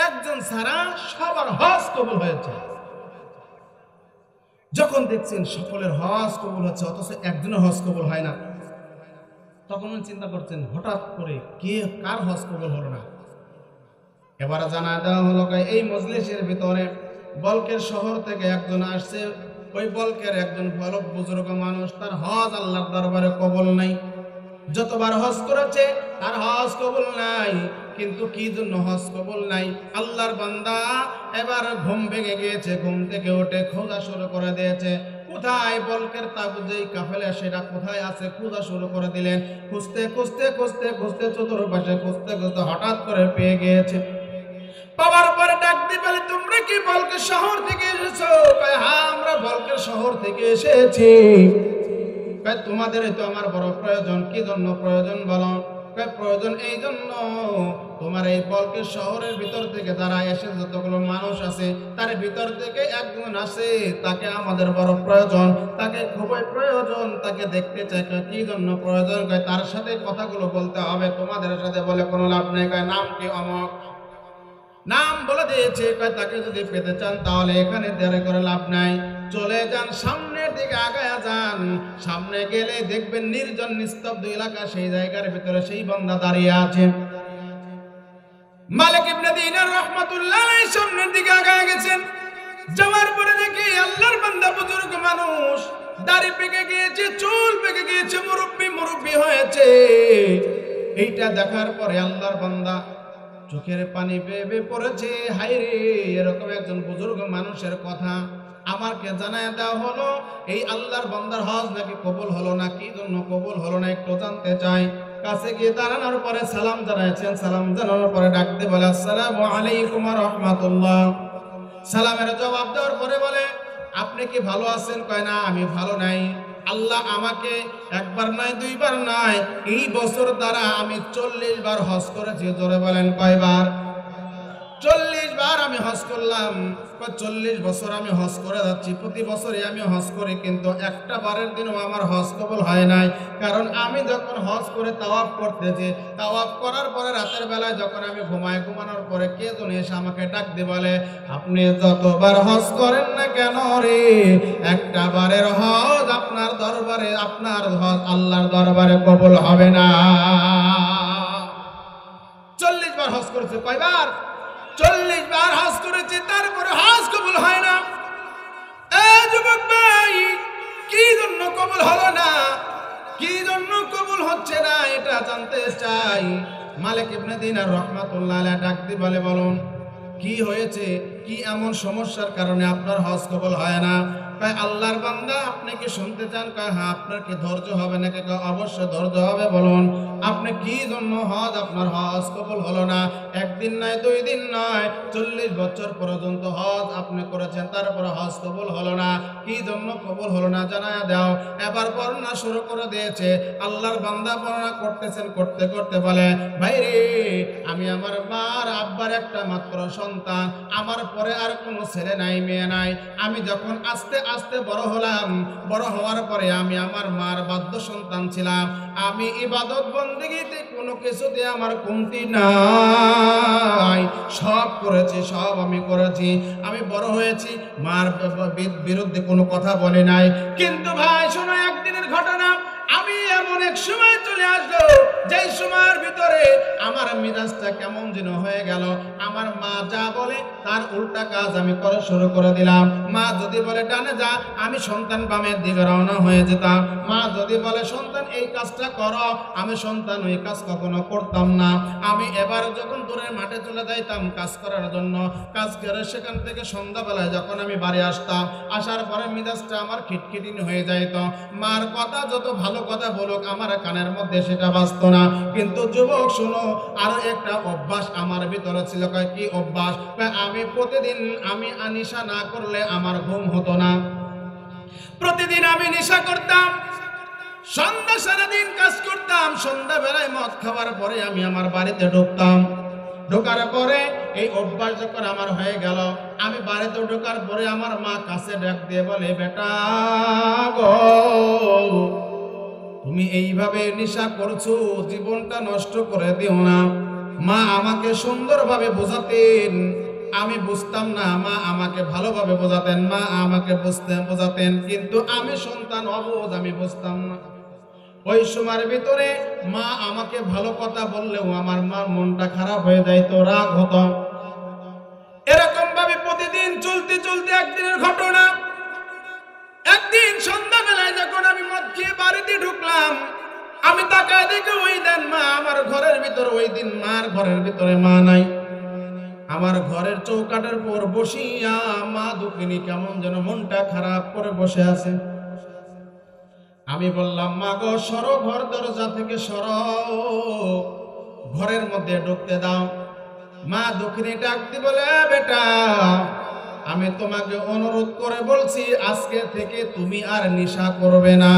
একজন ছাড়া সবার হজ কবুল হয়েছে। যখন দেখছেন সকলের হজ কবুল হচ্ছে অথচ একজনের হজ কবুল হয় না, তখন চিন্তা করছেন হঠাৎ করে কার হজ কবুল হলো না। এবার জানা দেওয়া হলো এই মজলিসের ভিতরে বলকের শহর থেকে একজন আসছে। ওই বলকের একজন বড় বুজুর্গ মানুষ, তার হজ আল্লাহর দরবারে কবুল নাই। যতবার হজ করেছে তার হজ কবুল নাই। কিন্তু কি জন্য হজ কবুল নাই? আল্লাহর বান্দা এবার ঘুম ভেঙে গিয়েছে, ঘুম থেকে উঠে খোঁজা শুরু করে দিয়েছে। কোথায় বলকের তাবু যেই কাফেলা সেটা কোথায় আছে খোঁজা শুরু করে দিলেন। খুঁজতে খুঁজতে খুঁজতে খুঁজতে চতুর্পাশে খুঁজতে খুঁজতে হঠাৎ করে পেয়ে গিয়েছে। পাওয়ার পরে ডাক দিয়ে বলে, তোমরা কি বলকের শহর থেকে এসেছো? কয় হ্যাঁ, আমরা বলকের শহর থেকে এসেছি। কয় তোমাদের তো আমার বড় প্রয়োজন। কি জন্য প্রয়োজন বলো? কয় প্রয়োজন এই জন্য, তোমার এই বলকের শহরের ভিতর থেকে যারা এসে যতগুলো মানুষ আছে তার ভিতর থেকে একজন আছে, তাকে আমাদের বড় প্রয়োজন, তাকে খুবই প্রয়োজন, তাকে দেখতে চাই। কি জন্য প্রয়োজন? কয় তার সাথে কথাগুলো বলতে হবে, তোমাদের সাথে বলে কোনো লাভ নেই। কয় নাম কি? অমক। নাম বলে দিয়েছে। কয় তাকে যদি পেতে চান তাহলে এখানে দেরি করে লাভ নাই, চলে যান সামনের দিকে, আগায়া যান। সামনে গেলে দেখবেন নির্জন নিস্তব্ধ এলাকা, সেই জায়গার ভিতরে সেই বান্দা দাঁড়িয়ে আছে। মালিক ইবনে দিনার রাহমাতুল্লাহ আলাইহি সামনের দিকে আগায়া গেছেন। যাওয়ার পরে দেখি আল্লাহর বান্দা বুজুর্গ মানুষ, দাড়ি পেকে গিয়েছে, চুল পেকে গিয়েছে, মুরব্বি হয়েছে। এইটা দেখার পরে আল্লাহর বান্দা চোখের পানি বেয়ে বেয়ে পড়েছে। হায়রে, এরকম একজন বুজুর্গ মানুষের কথা আমাকে জানায় দেওয়া হলো। এই আল্লাহর বান্দার হজ নাকি কবুল হলো না। কি জন্য কবুল হলো না একটু জানতে চাই। কাছে গিয়ে দাঁড়ানোর পরে সালাম জানাইছেন। সালাম জানানোর পরে ডাকতে বলে, আসসালামু আলাইকুম ওয়া রাহমাতুল্লাহ। সালামের জবাব দেওয়ার পরে বলে, আপনি কি ভালো আছেন? কয় না, আমি ভালো নাই। আল্লাহ আমাকে একবার নয়, দুইবার নয়, এই বছর দ্বারা আমি 40 বার হজ করেছি। জোরে বলেন কয়বার? 40 বার আমি হজ করলাম। 40 বছর আমি হজ করে যাচ্ছি, প্রতি বছরই আমি হজ করি, কিন্তু একটা বারের দিনও আমার হজ কবুল হয় নাই। কারণ আমি যখন হজ করে তাওয়াফ করতেছি, তাওয়াফ করার পরে রাতের বেলায় যখন আমি ঘুমানোর পরে কে যেন এসে আমাকে ডাক দিয়ে বলে, আপনি যতবার হজ করেন না কেন রে, একটা বারের হজ আপনার দরবারে, আপনার হজ আল্লাহর দরবারে কবুল হবে না। 40 বার হজ করেছে। কয়বার? 40 বার হজ করেছে, তারপরে হজ কবুল হয় না। এই যুবক ভাই, কি জন্য কবুল হলো না? কি জন্য কবুল হচ্ছে না এটা জানতে চাই। মালিক ইবনে দিনার রাহমাতুল্লাহ আলাইহি ডাক দিয়ে বলে, বলুন কি হয়েছে? কি এমন সমস্যার কারণে আপনার হজ কবুল হয় না? কয় আল্লাহর বান্দা, আপনি কি শুনতে চান? কয় হ্যাঁ। আপনার কি ধৈর্য হবে নাকি? কয় অবশ্যই ধৈর্য হবে। বলুন আপনি কি জন্য আপনার হজ কবুল হলো না? একদিন নয়, 2 দিন নয়, 40 বছর পর্যন্ত হজ আপনি করেছেন, তারপরে হজ কবুল হলো না। কি জন্য কবুল হলো না জানায়া দাও। এবার বর্ণনা শুরু করে দিয়েছে। আল্লাহর বান্দা বর্ণনা করতেছেন, করতে করতে বলে, ভাই রে, আমি আমার মার আব্বার একটা মাত্র সন্তান, আমার পরে আর কোনো ছেলে নাই, মেয়ে নাই। আমি যখন আস্তে আস্তে বড় হলাম, বড় হওয়ার পরে আমি আমার মার বাধ্য সন্তান ছিলাম। আমি ইবাদত বন্দেগীতে কোনো কিছুতে আমার কমতি নাই, সব করেছি, সব আমি করেছি। আমি বড় হয়েছি, মার বিরুদ্ধে কোনো কথা বলে নাই। কিন্তু ভাই শোনো, একদিনের ঘটনা। আমি এমন এক সময় চলে আসলো, যেই সময়ের ভিতরে আমার মিজাজটা কেমন যেন হয়ে গেল। আমার মা যা বলে তার উল্টা কাজ আমি করা শুরু করে দিলাম। মা যদি বলে ডানে যা, আমি সন্তান বামের দিকে রওনা হয়ে যেতাম। মা যদি বলে সন্তান এই কাজটা করো, আমি সন্তান ওই কাজ কখনো করতাম না। আমি এবার যখন দূরের মাঠে চলে যাইতাম কাজ করার জন্য, কাজ করে সেখান থেকে সন্ধ্যাবেলায় যখন আমি বাড়ি আসতাম, আসার পরে মিজাজটা আমার খিটখিটিন হয়ে যাইত। মার কথা যত ভালো কথা বলুক, আমার কানের মধ্যে সেটা বাজতো না। কিন্তু যুবক শোনো, আরো একটা অভ্যাস আমার ভিতরে ছিল। কি অভ্যাস? আমি প্রতিদিন আমি নেশা না করলে আমার ঘুম হতো না। প্রতিদিন আমি নেশা করতাম, সন্ধ্যা সারাদিন কাজ করতাম, সন্ধ্যাবেলায় মদ খাওয়ার পরে আমি আমার বাড়িতে ঢুকতাম। ঢোকার পরে এই অভ্যাস যখন আমার হয়ে গেল, আমি বাড়িতে ঢোকার পরে আমার মা কাছে ডাক দিয়ে বলে, বেটা গো, তুমি এইভাবে নেশা করছো, জীবনটা নষ্ট করে দিও না। মা আমাকে সুন্দরভাবে বোঝাতেন, আমি বুঝতাম না। মা আমাকে ভালোভাবে বোঝাতেন, মা আমাকে বোঝাতেন, কিন্তু আমি সন্তান অবুঝ, আমি বুঝতাম না। ওই সময়ের ভিতরে মা আমাকে ভালো কথা বললেও আমার মা মনটা খারাপ হয়ে যাইতো, রাগ হতো। এরকম ভাবে প্রতিদিন চলতে চলতে একদিনের ঘটনা, একদিন সন্ধ্যাবেলায় যখন আমি মদ খেয়ে বাড়িতে ঢুকলাম, আমি তাকায় দেখে ওই দিন মা আমার ঘরের ভিতরে, ওই দিন মার ঘরের ভিতরে মা নাই। আমার ঘরের চৌকাঠের পর বসিয়া মা দুঃখিনী কেমন যেন মনটা খারাপ করে বসে আছে। আমি বললাম, মা গো, সরো, ঘর দরজা থেকে সরো, ঘরের মধ্যে ঢুকতে দাও। মা দক্ষিণী ডাকতে বলে, বেটা আমি তোমাকে অনুরোধ করে বলছি আজকে থেকে তুমি আর নেশা করবে না।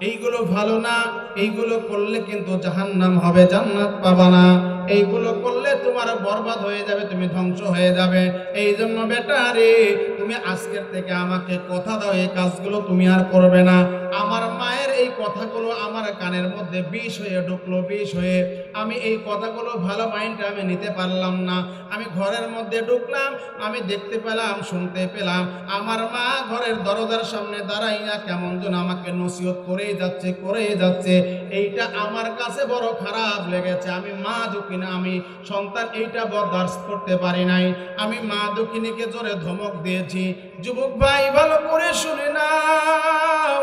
এইগুলো ভালো না, এইগুলো করলে কিন্তু জাহান্নাম হবে, জান্নাত পাবা না। এইগুলো করলে তোমার বরবাদ হয়ে যাবে, তুমি ধ্বংস হয়ে যাবে। এই জন্য বেটা রে, তুমি আজকের থেকে আমাকে কথা দাও এই কাজগুলো তুমি আর করবে না। আমার মায়ের এই কথাগুলো আমার কানের মধ্যে বিষ হয়ে ঢুকলো, বিষ হয়ে আমি এই কথাগুলো ভালো মাইন্ডে আমি নিতে পারলাম না। আমি ঘরের মধ্যে ঢুকলাম, আমি দেখতে পেলাম, শুনতে পেলাম আমার মা ঘরের দরজার সামনে দাঁড়াইয়া কেমন যেন আমাকে নসিহত করেই যাচ্ছে। এইটা আমার কাছে বড় খারাপ লেগেছে। আমি মা দক্ষিণা, আমি সন্তান এইটা বরদাস্ত করতে পারি নাই। আমি মা দক্ষিণীকে জোরে ধমক দিয়েছি। যুবক ভাই ভালো করে শুনে নাও,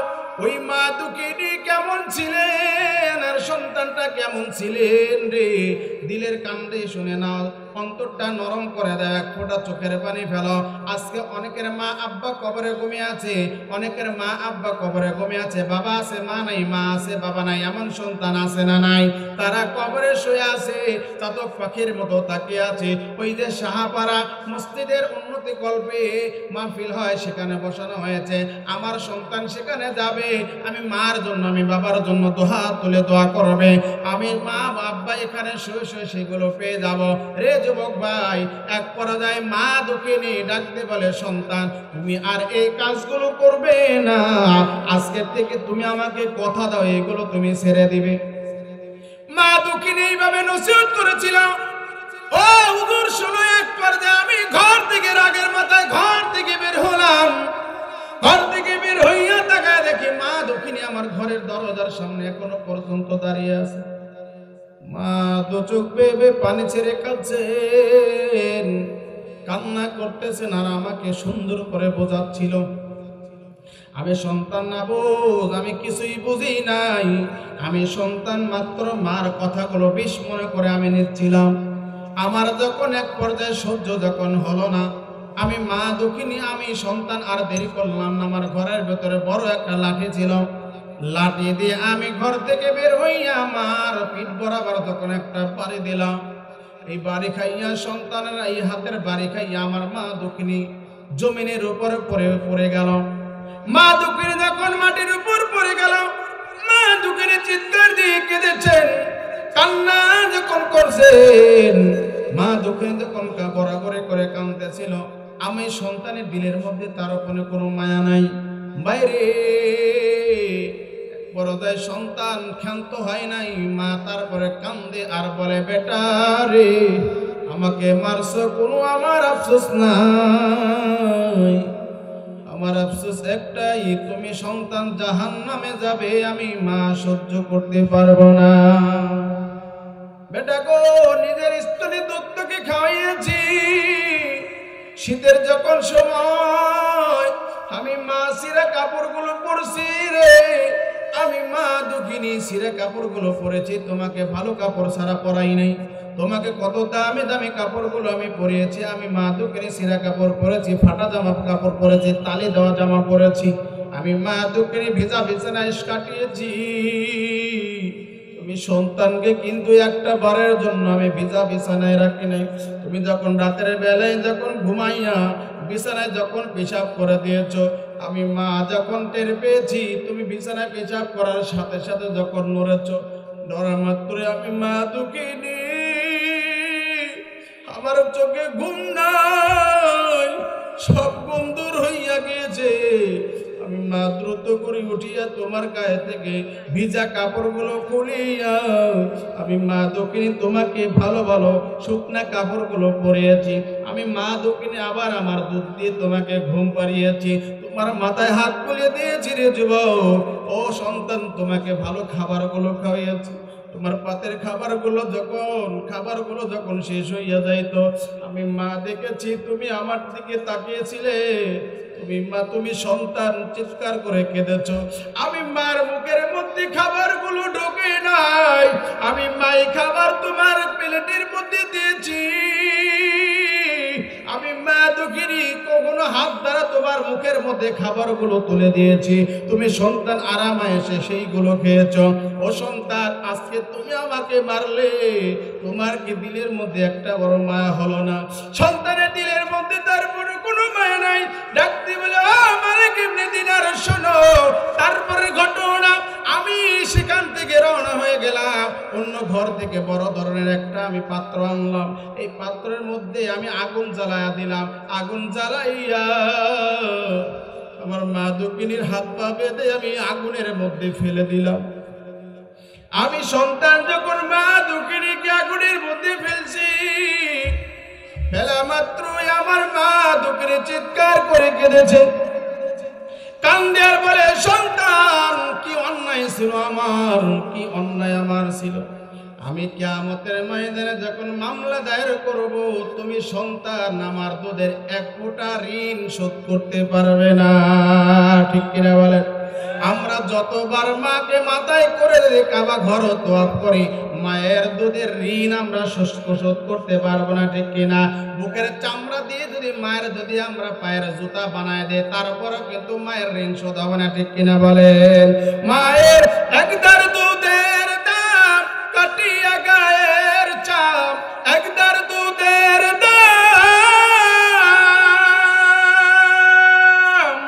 ওই মা দক্ষিণী কেমন ছিলেন আর সন্তানটা কেমন ছিলেন রে, দিলের কান্দে শুনে নাও, অন্তরটা নরম করে দেয়। এক ফোঁটা চোখের পানি ফেলো। আজকে অনেকের মা আব্বা কবরে ঘুমিয়ে আছে, অনেকের মা আব্বা কবরে ঘুমিয়ে আছে, বাবা আছে মা নাই, মা আছে বাবা নাই, এমন সন্তান আছে না নাই? তারা কবরে শুয়ে আছে, চাতক পাখির মতো তাকিয়ে আছে। ওই যে শাহপাড়া মসজিদের উন্নতি গল্পে মাহফিল হয়, সেখানে বসানো হয়েছে, আমার সন্তান সেখানে যাবে, আমি মার জন্য, আমি বাবার জন্য দুহাত তুলে দোয়া করবে, আমি মা আব্বা এখানে শুয়ে শুয়ে সেগুলো পেয়ে যাব রে। যুবক ভাই, এক পর্যায়ে মা দক্ষিণী ডাকতে বলে, সন্তান তুমি আর এই কাজগুলো করবে না, আজকের থেকে তুমি আমাকে কথা দাও এগুলো তুমি ছেড়ে দিবে। মা দক্ষিণী এইভাবে নসিহত করেছিল। ও হুজুর শুনো, এক পর্যায়ে আমি ঘর থেকে রাগের মাথায় ঘর থেকে বের হলাম। ঘর থেকে বের হইয়া তাকায় দেখি মা দক্ষিণী আমার ঘরের দরজার সামনে এখনো পর্যন্ত দাঁড়িয়ে আছে। মা দু চোখ বেয়ে পানি ছেড়ে কাঁদছেন, কান্না করতেছেন, আর আমাকে সুন্দর করে বোঝাচ্ছিল। আমি সন্তান না বোঝ, আমি কিছুই বুঝি নাই, আমি সন্তান মাত্র মার কথাগুলো বিষ মনে করে আমি নিচ্ছিলাম। আমার যখন এক পর্যায়ে সহ্য যখন হলো না, আমি মা দক্ষিণী, আমি সন্তান আর দেরি করলাম না। আমার ঘরের ভেতরে বড় একটা লাঠি ছিল, লাঠি দিয়ে আমি ঘর থেকে বের হইয়া আমার পিঠ বরাবর তখন একটা বাড়ি দিলাম। এই বাড়ি খাইয়া সন্তানের এই হাতের বাড়ি খাইয়া আমার মা দক্ষিণী জমিনের উপরে পড়ে গেল। মা দক্ষিণী যখন মাটির উপর পড়ে গেল, মা দক্ষিণী চিৎকার দিয়ে কেঁদেছেন, কান্না যখন করছেন, মা দক্ষিণী যখন গড়াগড়ি করে কাঁদতেছিল, আমি সন্তানের দিলের মধ্যে তার উপরে কোনো মায়া নাই। বাইরে পর্দায় সন্তান ক্ষান্ত হয় নাই, মা তারপরে কান্দে আর বলে, বেটা রে আমাকে মারছো, কোনো আমার আফসোস নাই, আমার আফসোস একটাই, তুমি সন্তান জাহান্নামে যাবে, আমি মা সহ্য করতে পারবো না। বেটা গো, নিজের স্তনে দুধকে খাওয়াইয়েছি, শীতের যখন সময় আমি মা সিরা কাপড়গুলো পরছি রে, আমি মা দক্ষিণী সিরা কাপড়গুলো পরেছি, তোমাকে ভালো কাপড় ছাড়া পরাই নাই, তোমাকে কত দামি দামি কাপড়গুলো আমি পরিয়েছি। আমি মা দক্ষিণী সিরা কাপড় পরেছি, ফাটা জামা কাপড় পরেছি, তালি দেওয়া জামা পরেছি, আমি মা দক্ষিণী ভিজা বিছানায় কাটিয়েছি। তুমি সন্তানকে কিন্তু একটা বারের জন্য আমি ভিজা বিছানায় রাখি নাই। তুমি যখন রাতের বেলায় যখন ঘুমাইয়া বিছানায় যখন পেশাব করে দিয়েছ, আমি মা যখন টের পেয়েছি, তুমি বিছানায় পেশাব করার সাথে সাথে যখন নড়েছ, নড়া মাত্র আমি মা দক্ষিণী, আমার চোখে ঘুম নাই, সব ঘুম দূর হইয়া গিয়েছে। আমি মা দ্রুত করে উঠিয়া তোমার গায়ে থেকে ভিজা কাপড়গুলো খুলিয়া আমি মা দক্ষিণী তোমাকে ভালো ভালো শুকনা কাপড়গুলো পরিয়েছি। আমি মা দক্ষিণী আবার আমার দুধ দিয়ে তোমাকে ঘুম পাড়িয়েছি, তোমার মাথায় হাত বুলিয়ে দিয়েছি রে যুবক। ও সন্তান, তোমাকে ভালো খাবারগুলো খাওয়াইয়াছি। তোমার পাতের খাবারগুলো যখন শেষ হইয়া যাইত, আমি মা দেখেছি তুমি আমার দিকে তাকিয়েছিলে। তুমি সন্তান চিৎকার করে কেঁদেছ। আমি মার মুখের মধ্যে খাবারগুলো ঢোকে নাই, আমি মাই খাবার তোমার প্লেটের মধ্যে দিয়েছি। আমি মা দক্ষিণী কখনো হাত দ্বারা তোমার তোমার মুখের মধ্যে খাবারগুলো তুলে দিয়েছি, তুমি সন্তান আরামে এসে সেইগুলো খেয়েছো। ও সন্তান, আজকে তুমি আমাকে মারলে, তোমার কি দিলের মধ্যে একটা বড় মায়া হলো না? সন্তানের দিলের মধ্যে তারপরে কোনো মায়া নাই। ডাকতে বলে, ও মালিক ইবনে দিনার শোনো। তারপরে ঘটনা, আমি সেখান থেকে রওনা হয়ে গেলাম, অন্য ঘর থেকে বড় ধরনের একটা আমি পাত্র আনলাম। এই পাত্রের মধ্যে আমি আগুন জ্বালাইয়া দিলাম। আগুন জ্বালাইয়া আমার মা দুঃখিনীর হাত পা বেঁধে আমি আগুনের মধ্যে ফেলে দিলাম। আমি সন্তান যখন মা দুঃখিনীকে আগুনের মধ্যে ফেলছি, ফেলা মাত্রই আমার মা দুঃখিনী চিৎকার করে কেঁদেছে, কান্দে আর বলে, সন্তান কি অন্যায় ছিল আমার, কি অন্যায় আমার ছিল। আমি কিয়ামতের ময়দানে যখন মামলা দায়ের করব, তুমি সন্তান আমার দুধের এক ফোঁটা ঋণ শোধ করতে পারবে না। ঠিক কিনা বলেন? আমরা যতবার মাকে মাথায় করে কাবা ঘর তোয়াফ করি, মায়ের দুধের ঋণ আমরা শোধ করতে পারবো না। ঠিক কিনা? বুকের চামড়া দিয়ে যদি মায়ের যদি আমরা পায়ের জুতা বানায় দেয়, তারপরও কিন্তু মায়ের ঋণ শোধ হবে না। ঠিক কিনা বলেন? মায়ের একদার দুধের দাম কাটিয়া গায়ের চাম, একদার দুধের দাম,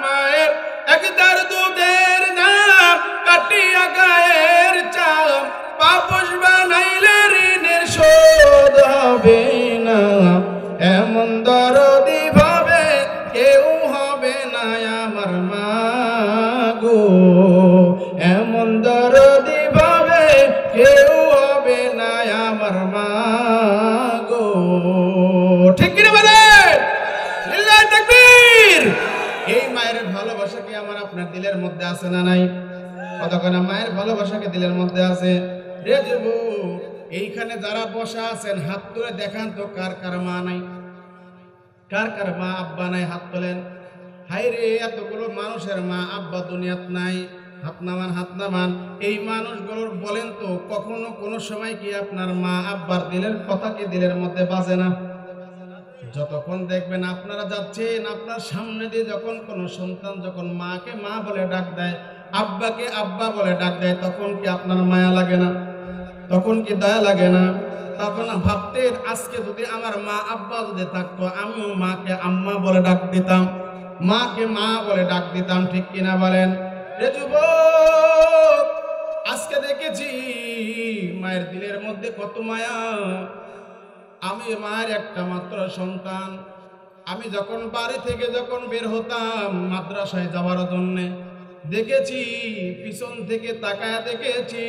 মায়ের একদার দুধের দাম কাটিয়া গায়ের চাম, পাপস বানাইলে ঋণের শোধ হবে না। এমন দরদি ভাবে কেউ হবে না আমার মা গো, এমন দরদি ভাবে কেউ হবে না আমার মা গো। ঠিক কিনা বলেন? লিল্লাহি তাকবীর। এই মায়ের ভালোবাসা কি আমার আপনার দিলের মধ্যে আছে না নাই? কতক্ষণ মায়ের ভালোবাসা কি দিলের মধ্যে আছে? রে যুবক, এইখানে যারা বসা আছেন হাত তুলে দেখান তো, কার কার মা নাই, কার কার মা আব্বা নাই? হাত তোলেন। হাই রে, এতগুলো মানুষের মা আব্বা দুনিয়াত নাই। হাত নামান, হাত নামান। এই মানুষগুলোর বলেন তো, কখনো কোনো সময় কি আপনার মা আব্বার দিলের কথা কি দিলের মধ্যে বাজে না? যতক্ষণ দেখবেন আপনারা যাচ্ছেন, আপনার সামনে দিয়ে যখন কোনো সন্তান যখন মাকে মা বলে ডাক দেয়, আব্বাকে আব্বা বলে ডাক দেয়, তখন কি আপনার মায়া লাগে না? তখন কি দয়া লাগে না? তখন ভাবতেন, আজকে যদি আমার মা আব্বা যদি থাকতো, আমিও মাকে আম্মা বলে ডাক দিতাম, মাকে মা বলে ডাক দিতাম। ঠিক কিনা বলেন? রে যুবক, আজকে দেখেছি মায়ের দিলের মধ্যে কত মায়া। আমি মায়ের একটা মাত্র সন্তান। আমি যখন বাড়ি থেকে যখন বের হতাম মাদ্রাসায় যাওয়ার জন্যে, দেখেছি পিছন থেকে তাকায়া দেখেছি,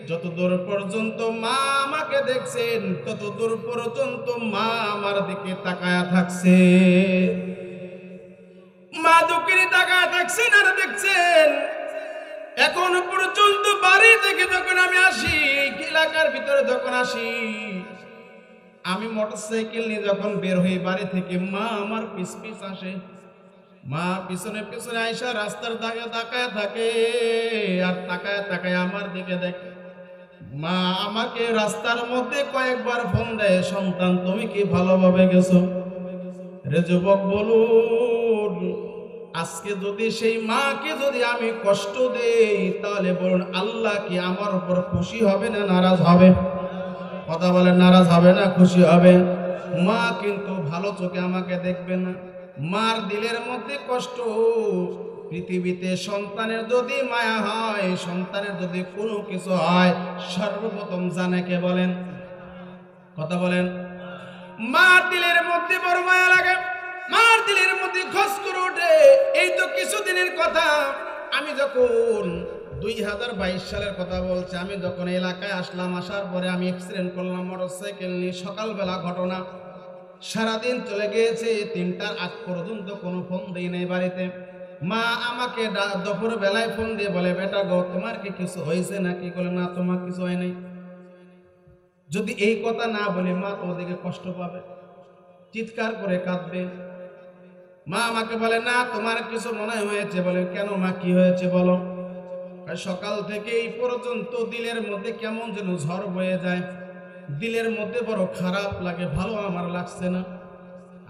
যত দূর পর্যন্ত মা আমাকে দেখছেন, তত দূর পর্যন্ত মা আমার দিকে তাকায়া থাকছে। মা দুঃখিনী তাকায়া থাকছেন আর দেখছেন। এখন পর্যন্ত বাড়ি থেকে যখন আমি আসি, এলাকার ভিতরে যখন আসি, আমি মোটরসাইকেল নিয়ে যখন বের হই বাড়ি থেকে, মা আমার পিছ পিছ আসে। মা পিছনে পিছনে আইসা রাস্তার দাগে তাকায় থাকে আর তাকায় তাকায় আমার দিকে দেখে। মা আমাকে রাস্তার মধ্যে কয়েকবার ফোন দেয়, সন্তান তুমি কি ভালোভাবে গেছো? রে যুবক, বলুন, আজকে যদি সেই মাকে যদি আমি কষ্ট দেই, তাহলে বলুন আল্লাহ কি আমার উপর খুশি হবে না নারাজ হবে? কথা বলেন, নারাজ হবে না খুশি হবে? মা কিন্তু ভালো চোখে আমাকে দেখবে না। মার দিলের মধ্যে কষ্ট। পৃথিবীতে সন্তানের যদি মায়া হয়, সন্তানের যদি কোনো কিছু হয়, সর্বপ্রথম জানে কে? বলেন, কথা বলেন। মার দিলের মধ্যে বড় মায়া লাগে, মার দিলের মধ্যে খস করে ওঠে। এই তো কিছুদিনের কথা, আমি যখন 2022 সালের কথা বলছি, আমি যখন এলাকায় আসলাম, আসার পরে আমি অ্যাক্সিডেন্ট করলাম মোটরসাইকেল নিয়ে। সকালবেলা ঘটনা, সারাদিন চলে গিয়েছে, 3টার আগ পর্যন্ত কোনো ফোন দেই নাই বাড়িতে। মা আমাকে দুপুর বেলায় ফোন দিয়ে বলে, বেটা গো, তোমার কি কিছু হয়েছে নাকি? বলে, না, তোমার কিছু হয় নাই। যদি এই কথা না বলে, মা তো ওদিকে কষ্ট পাবে, চিৎকার করে কাঁদবে। মা আমাকে বলে, না, তোমার কিছু মনে হয়েছে। বলে, কেন মা, কি হয়েছে বলো? সকাল থেকে এই পর্যন্ত দিলের মধ্যে কেমন যেন ঝড় বয়ে যায়, দিলের মধ্যে বড় খারাপ লাগে, ভালো আমার লাগছে না।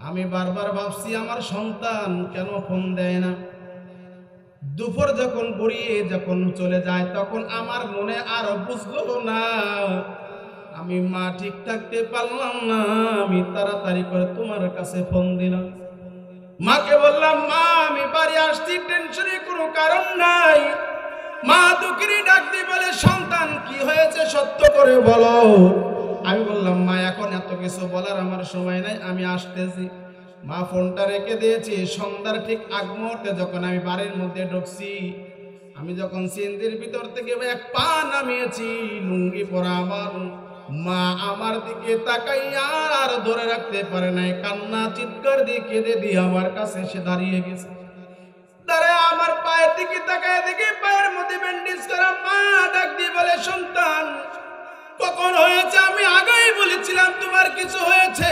আমি বারবার ভাবছি আমার সন্তান কেন ফোন দেয় না। দুপুর যখন গড়িয়ে যখন চলে যায় তখন আমার মনে আর বুঝলো না, আমি মা ঠিক থাকতে পারলাম না, আমি তাড়াতাড়ি করে তোমার কাছে ফোন দিলাম। মাকে বললাম, মা আমি বাড়ি আসছি, টেনশনে কোনো কারণ নাই। মা দুঃখিনী ডাক দিয়ে বলে, সন্তান কি হয়েছে সত্য করে বলো। আমি বললাম, মা এখন এত কিছু বলার আমার সময় নাই, আমি আসতেছি। মা ফোনটা রেখে দিয়েছি। সন্ধ্যার ঠিক আগ মুহূর্তে যখন আমি বাড়ির মধ্যে ঢুকছি, আমি যখন সিন্দির ভিতর থেকে এক পা নামিয়েছি, লুঙ্গি পরা আমার মা আমার দিকে তাকাইয়া আর ধরে রাখতে পারে নাই, কান্না চিৎকার দিয়ে কেঁদে দিয়ে আমার কাছে এসে দাঁড়িয়ে গেছে। দাঁড়ায় আমার পায়ের দিকে তাকায় দেখে পায়ের মধ্যে ব্যান্ডেজ করা। মা ডাক দিয়ে বলে, সন্তান কখন হয়েছে? আমি আগেই বলেছিলাম তোমার কিছু হয়েছে,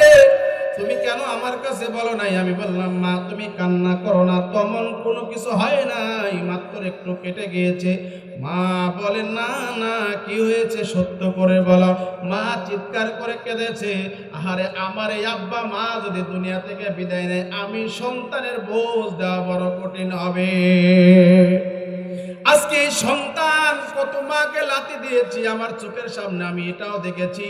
তুমি কেন আমার কাছে বলো নাই? আমি বললাম, মা তুমি কান্না করো না, তেমন কোনো কিছু হয় নাই, মাত্র একটু কেটে গিয়েছে। মা বলে, না না কি হয়েছে সত্য করে বলো। মা চিৎকার করে কেঁদেছে, আহারে আমার এই আব্বা মা যদি দুনিয়া থেকে বিদায় নেয়, আমি সন্তানের বোঝ দেওয়া বড় কঠিন হবে। আজকে সন্তান কত মাকে লাথি দিয়েছি, আমার চোখের সামনে আমি এটাও দেখেছি।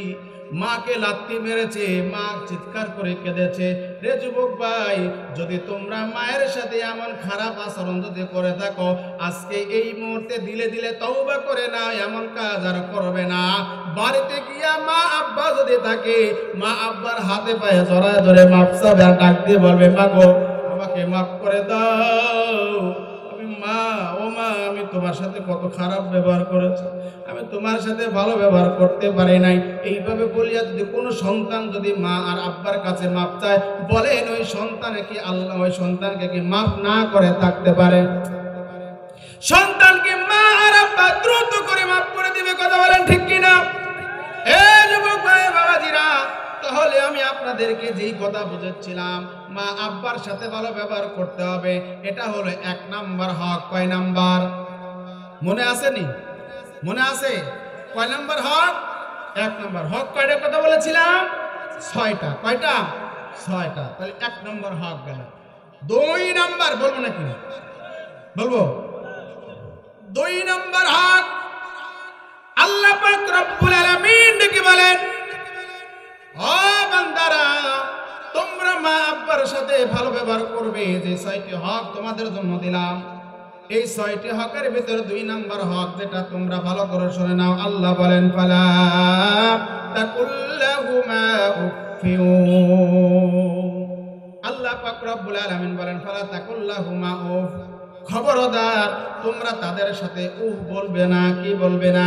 মাকে লাথি মেরেছে, মা চিৎকার করে কেঁদেছে। রে যুবক ভাই, যদি তোমরা মায়ের সাথে এমন খারাপ আচরণ যদি করে থাকো, আজকে এই মুহূর্তে দিলে দিলে তওবা করে না, এমন কাজ আর করবে না। বাড়িতে গিয়া মা আব্বা যদি থাকে, মা আব্বার হাতে পায়ে জড়ায় ধরে মাপ চাবে আর ডাক দিয়ে বলবে, মা গো আমাকে মাফ করে দাও। মা ও মা, আমি তোমার সাথে কত খারাপ ব্যবহার করেছি, আমি তোমার সাথে ভালো ব্যবহার করতে পারি নাই। এইভাবে বলিয়া যদি কোনো সন্তান যদি মা আর আব্বার কাছে মাপ চায়, বলেন ওই সন্তানে কি আল্লাহ ওই সন্তানকে কি মাফ না করে থাকতে পারে? সন্তানকে মা আর আব্বা দ্রুত করে মাফ করে দিবে, কথা বলেন ঠিক কিনা? যুবক ভাই বাবাজিরা, তাহলে আমি আপনাদেরকে যেই কথা বুঝাচ্ছিলাম, মা আব্বার সাথে ভালো ব্যবহার করতে হবে, এটা হলো 1 নাম্বার হক। কয় নাম্বার মনে আসেনি? মনে আছে কয় নাম্বার হক? 1 নাম্বার হক। কয়টা কথা বলেছিলাম? 6টা। কয়টা? 6টা। তাহলে 1 নাম্বার হক গেল। 2 নাম্বার বলবো নাকি? বলবো। 2 নাম্বার হক আল্লাহ পাক রব্বুল আলামিন ডেকে বলেন, ও বান্দারা তোমরা মা আব্বার সাথে ভালো ব্যবহার করবে। যে 6টি হক তোমাদের জন্য দিলাম, এই 6টি হকের ভিতরে 2 নাম্বার হক যেটা তোমরা ভালো করে শুনে নাও। আল্লাহ বলেন, ফালা তাকুল্লাহুমা উফিউ। আল্লাহ পাক রব্বুল আলামিন বলেন, ফালা তাকুল্লাহুমা উফ, খবরদার তোমরা তাদের সাথে উফ বলবে না। কি বলবে না?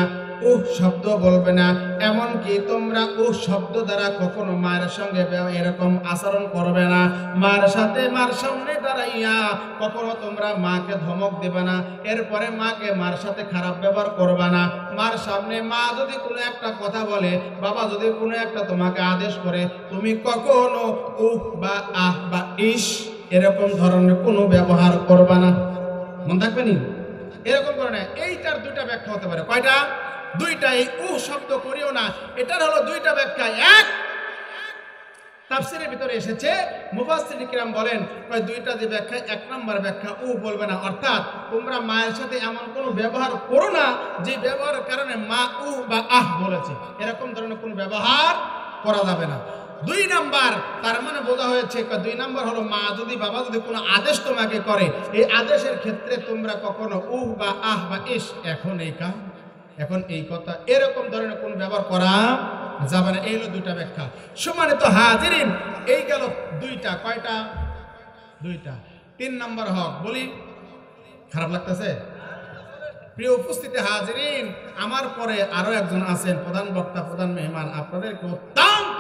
উহ শব্দ বলবে না। এমনকি তোমরা উহ শব্দ দ্বারা কখনো মায়ের সঙ্গে এরকম আচরণ করবে না। মার সাথে মার সামনে দাঁড়াইয়া কখনো তোমরা মাকে ধমক দেবে না। এরপরে মাকে মার সাথে খারাপ ব্যবহার করবে না। মার সামনে মা যদি কোনো একটা কথা বলে, বাবা যদি কোনো একটা তোমাকে আদেশ করে, তুমি কখনো উহ বা আহ বা ইস এরকম ধরনের কোনো ব্যবহার করবে না। মন থাকবে নি? এরকম করে না। এইটার 2টা ব্যাখ্যা হতে পারে। কয়টা? 2টা। এই উহ শব্দ করিও না, এটার হলো 2টা ব্যাখ্যা। এক, তাফসীরের ভিতরে এসেছে, মুফাসসিরিন কিরাম বলেন 2টা যে ব্যাখ্যা, 1 নাম্বার ব্যাখ্যা উহ বলবে না, অর্থাৎ তোমরা মায়ের সাথে এমন কোনো ব্যবহার করো না যে ব্যবহারের কারণে মা উহ বা আহ বলেছে, এরকম ধরনের কোনো ব্যবহার করা যাবে না। 2 নাম্বার তার মানে বোঝা হয়েছে, 2 নাম্বার হলো মা যদি বাবা যদি কোনো আদেশ তোমাকে করে, এই আদেশের ক্ষেত্রে তোমরা কখনো উহ বা আহ বা ইস, এখন এই কাম, এখন এই কথা, এরকম ধরনের কোন ব্যবহার করা যাবে না। এই হলো 2টা ব্যাখ্যা। সম্মানিত হাজিরিন, এই গেল 2টা। কয়টা? 2টা। 3 নাম্বার হক বলি। খারাপ লাগতেছে? প্রিয় উপস্থিতি হাজিরিন, আমার পরে আরো একজন আছেন প্রধান বক্তা, প্রধান মেহমান, আপনাদেরকে অত্যন্ত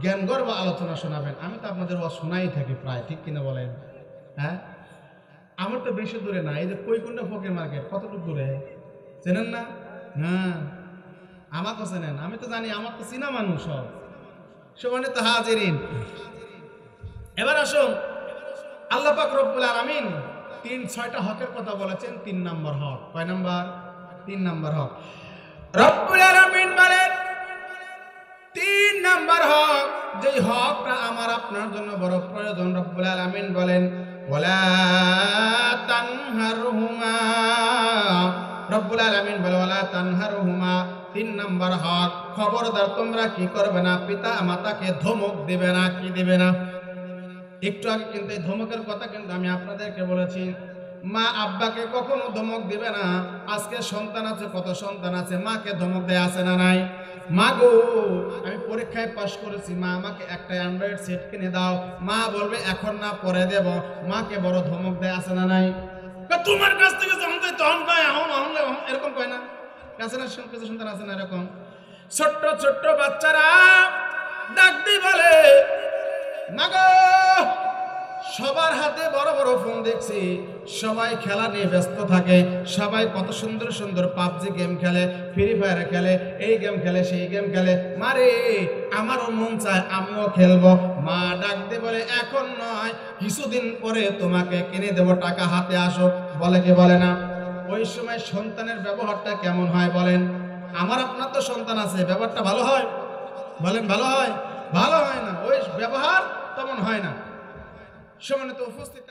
জ্ঞানগর্ভ আলোচনা শোনাবেন। আমি তো আপনাদের শোনাই থাকি প্রায়, ঠিক কিনা বলেন? হ্যাঁ, আমার তো বেশি দূরে না, এই যে কৈকুণ্ঠ ফকির মার্কেট কতটুকু দূরে চেনেন না? হ্যাঁ, আমাকে চেনেন, আমি তো জানি, আমার তো চিনা মানুষ সব। সম্মানিত হাজিরিন, এবার আসুন, আল্লাহ পাক রব্বুল আলামিন 6টা হকের কথা বলেছেন। 3 নাম্বার হক। কয় নাম্বার? 3 নাম্বার হক। রব্বুল আলামিন বলেন 3 নাম্বার হক যেই হকটা আমার আপনার জন্য বড় প্রয়োজন, রব্বুল আলামিন বলেন ওয়ালা তানহারহুমা, রব্বুল আলামিন বলে ওয়ালা তানহারহুমা, 3 নাম্বার হক, খবরদার তোমরা কি করবে না, পিতা মাতাকে ধমক দিবে না। কি দিবে না? একটু আগে কিন্তু এই ধমকের কথা কিন্তু আমি আপনাদেরকে বলেছি, মা আব্বাকে কখনো ধমক দিবে না। আজকে সন্তান আছে, কত সন্তান আছে মাকে ধমক দেয়, আছে না নাই? মা গো আমি পরীক্ষায় পাশ করেছি, মা আমাকে একটা অ্যান্ড্রয়েড সেট কিনে দাও, মা বলবে এখন না পরে দেব, মাকে বড় ধমক দেয়, আছে না নাই? তোমার কাছ থেকে জানতে তখন কয় এরকম কয় না? আছে না? কিছু সন্তান আছে না এরকম? ছোট্ট ছোট্ট বাচ্চারা ডাক দিয়ে বলে মা গো, সবার হাতে বড় বড় ফোন দেখছি, সবাই খেলা নিয়ে ব্যস্ত থাকে, সবাই কত সুন্দর সুন্দর পাবজি গেম খেলে, ফ্রি ফায়ার খেলে, এই গেম খেলে, সেই গেম খেলে, মারে আমারও মন চায় আমিও খেলবো। মা ডাক দিয়ে বলে এখন নয়, কিছুদিন পরে তোমাকে কিনে দেবো, টাকা হাতে আসো। বলে কি বলে না? ওই সময় সন্তানের ব্যবহারটা কেমন হয় বলেন? আমার আপনার তো সন্তান আছে, ব্যবহারটা ভালো হয়? বলেন ভালো হয়? ভালো হয় না, ওই ব্যবহার তেমন হয় না। সম্মানিত উপস্থিত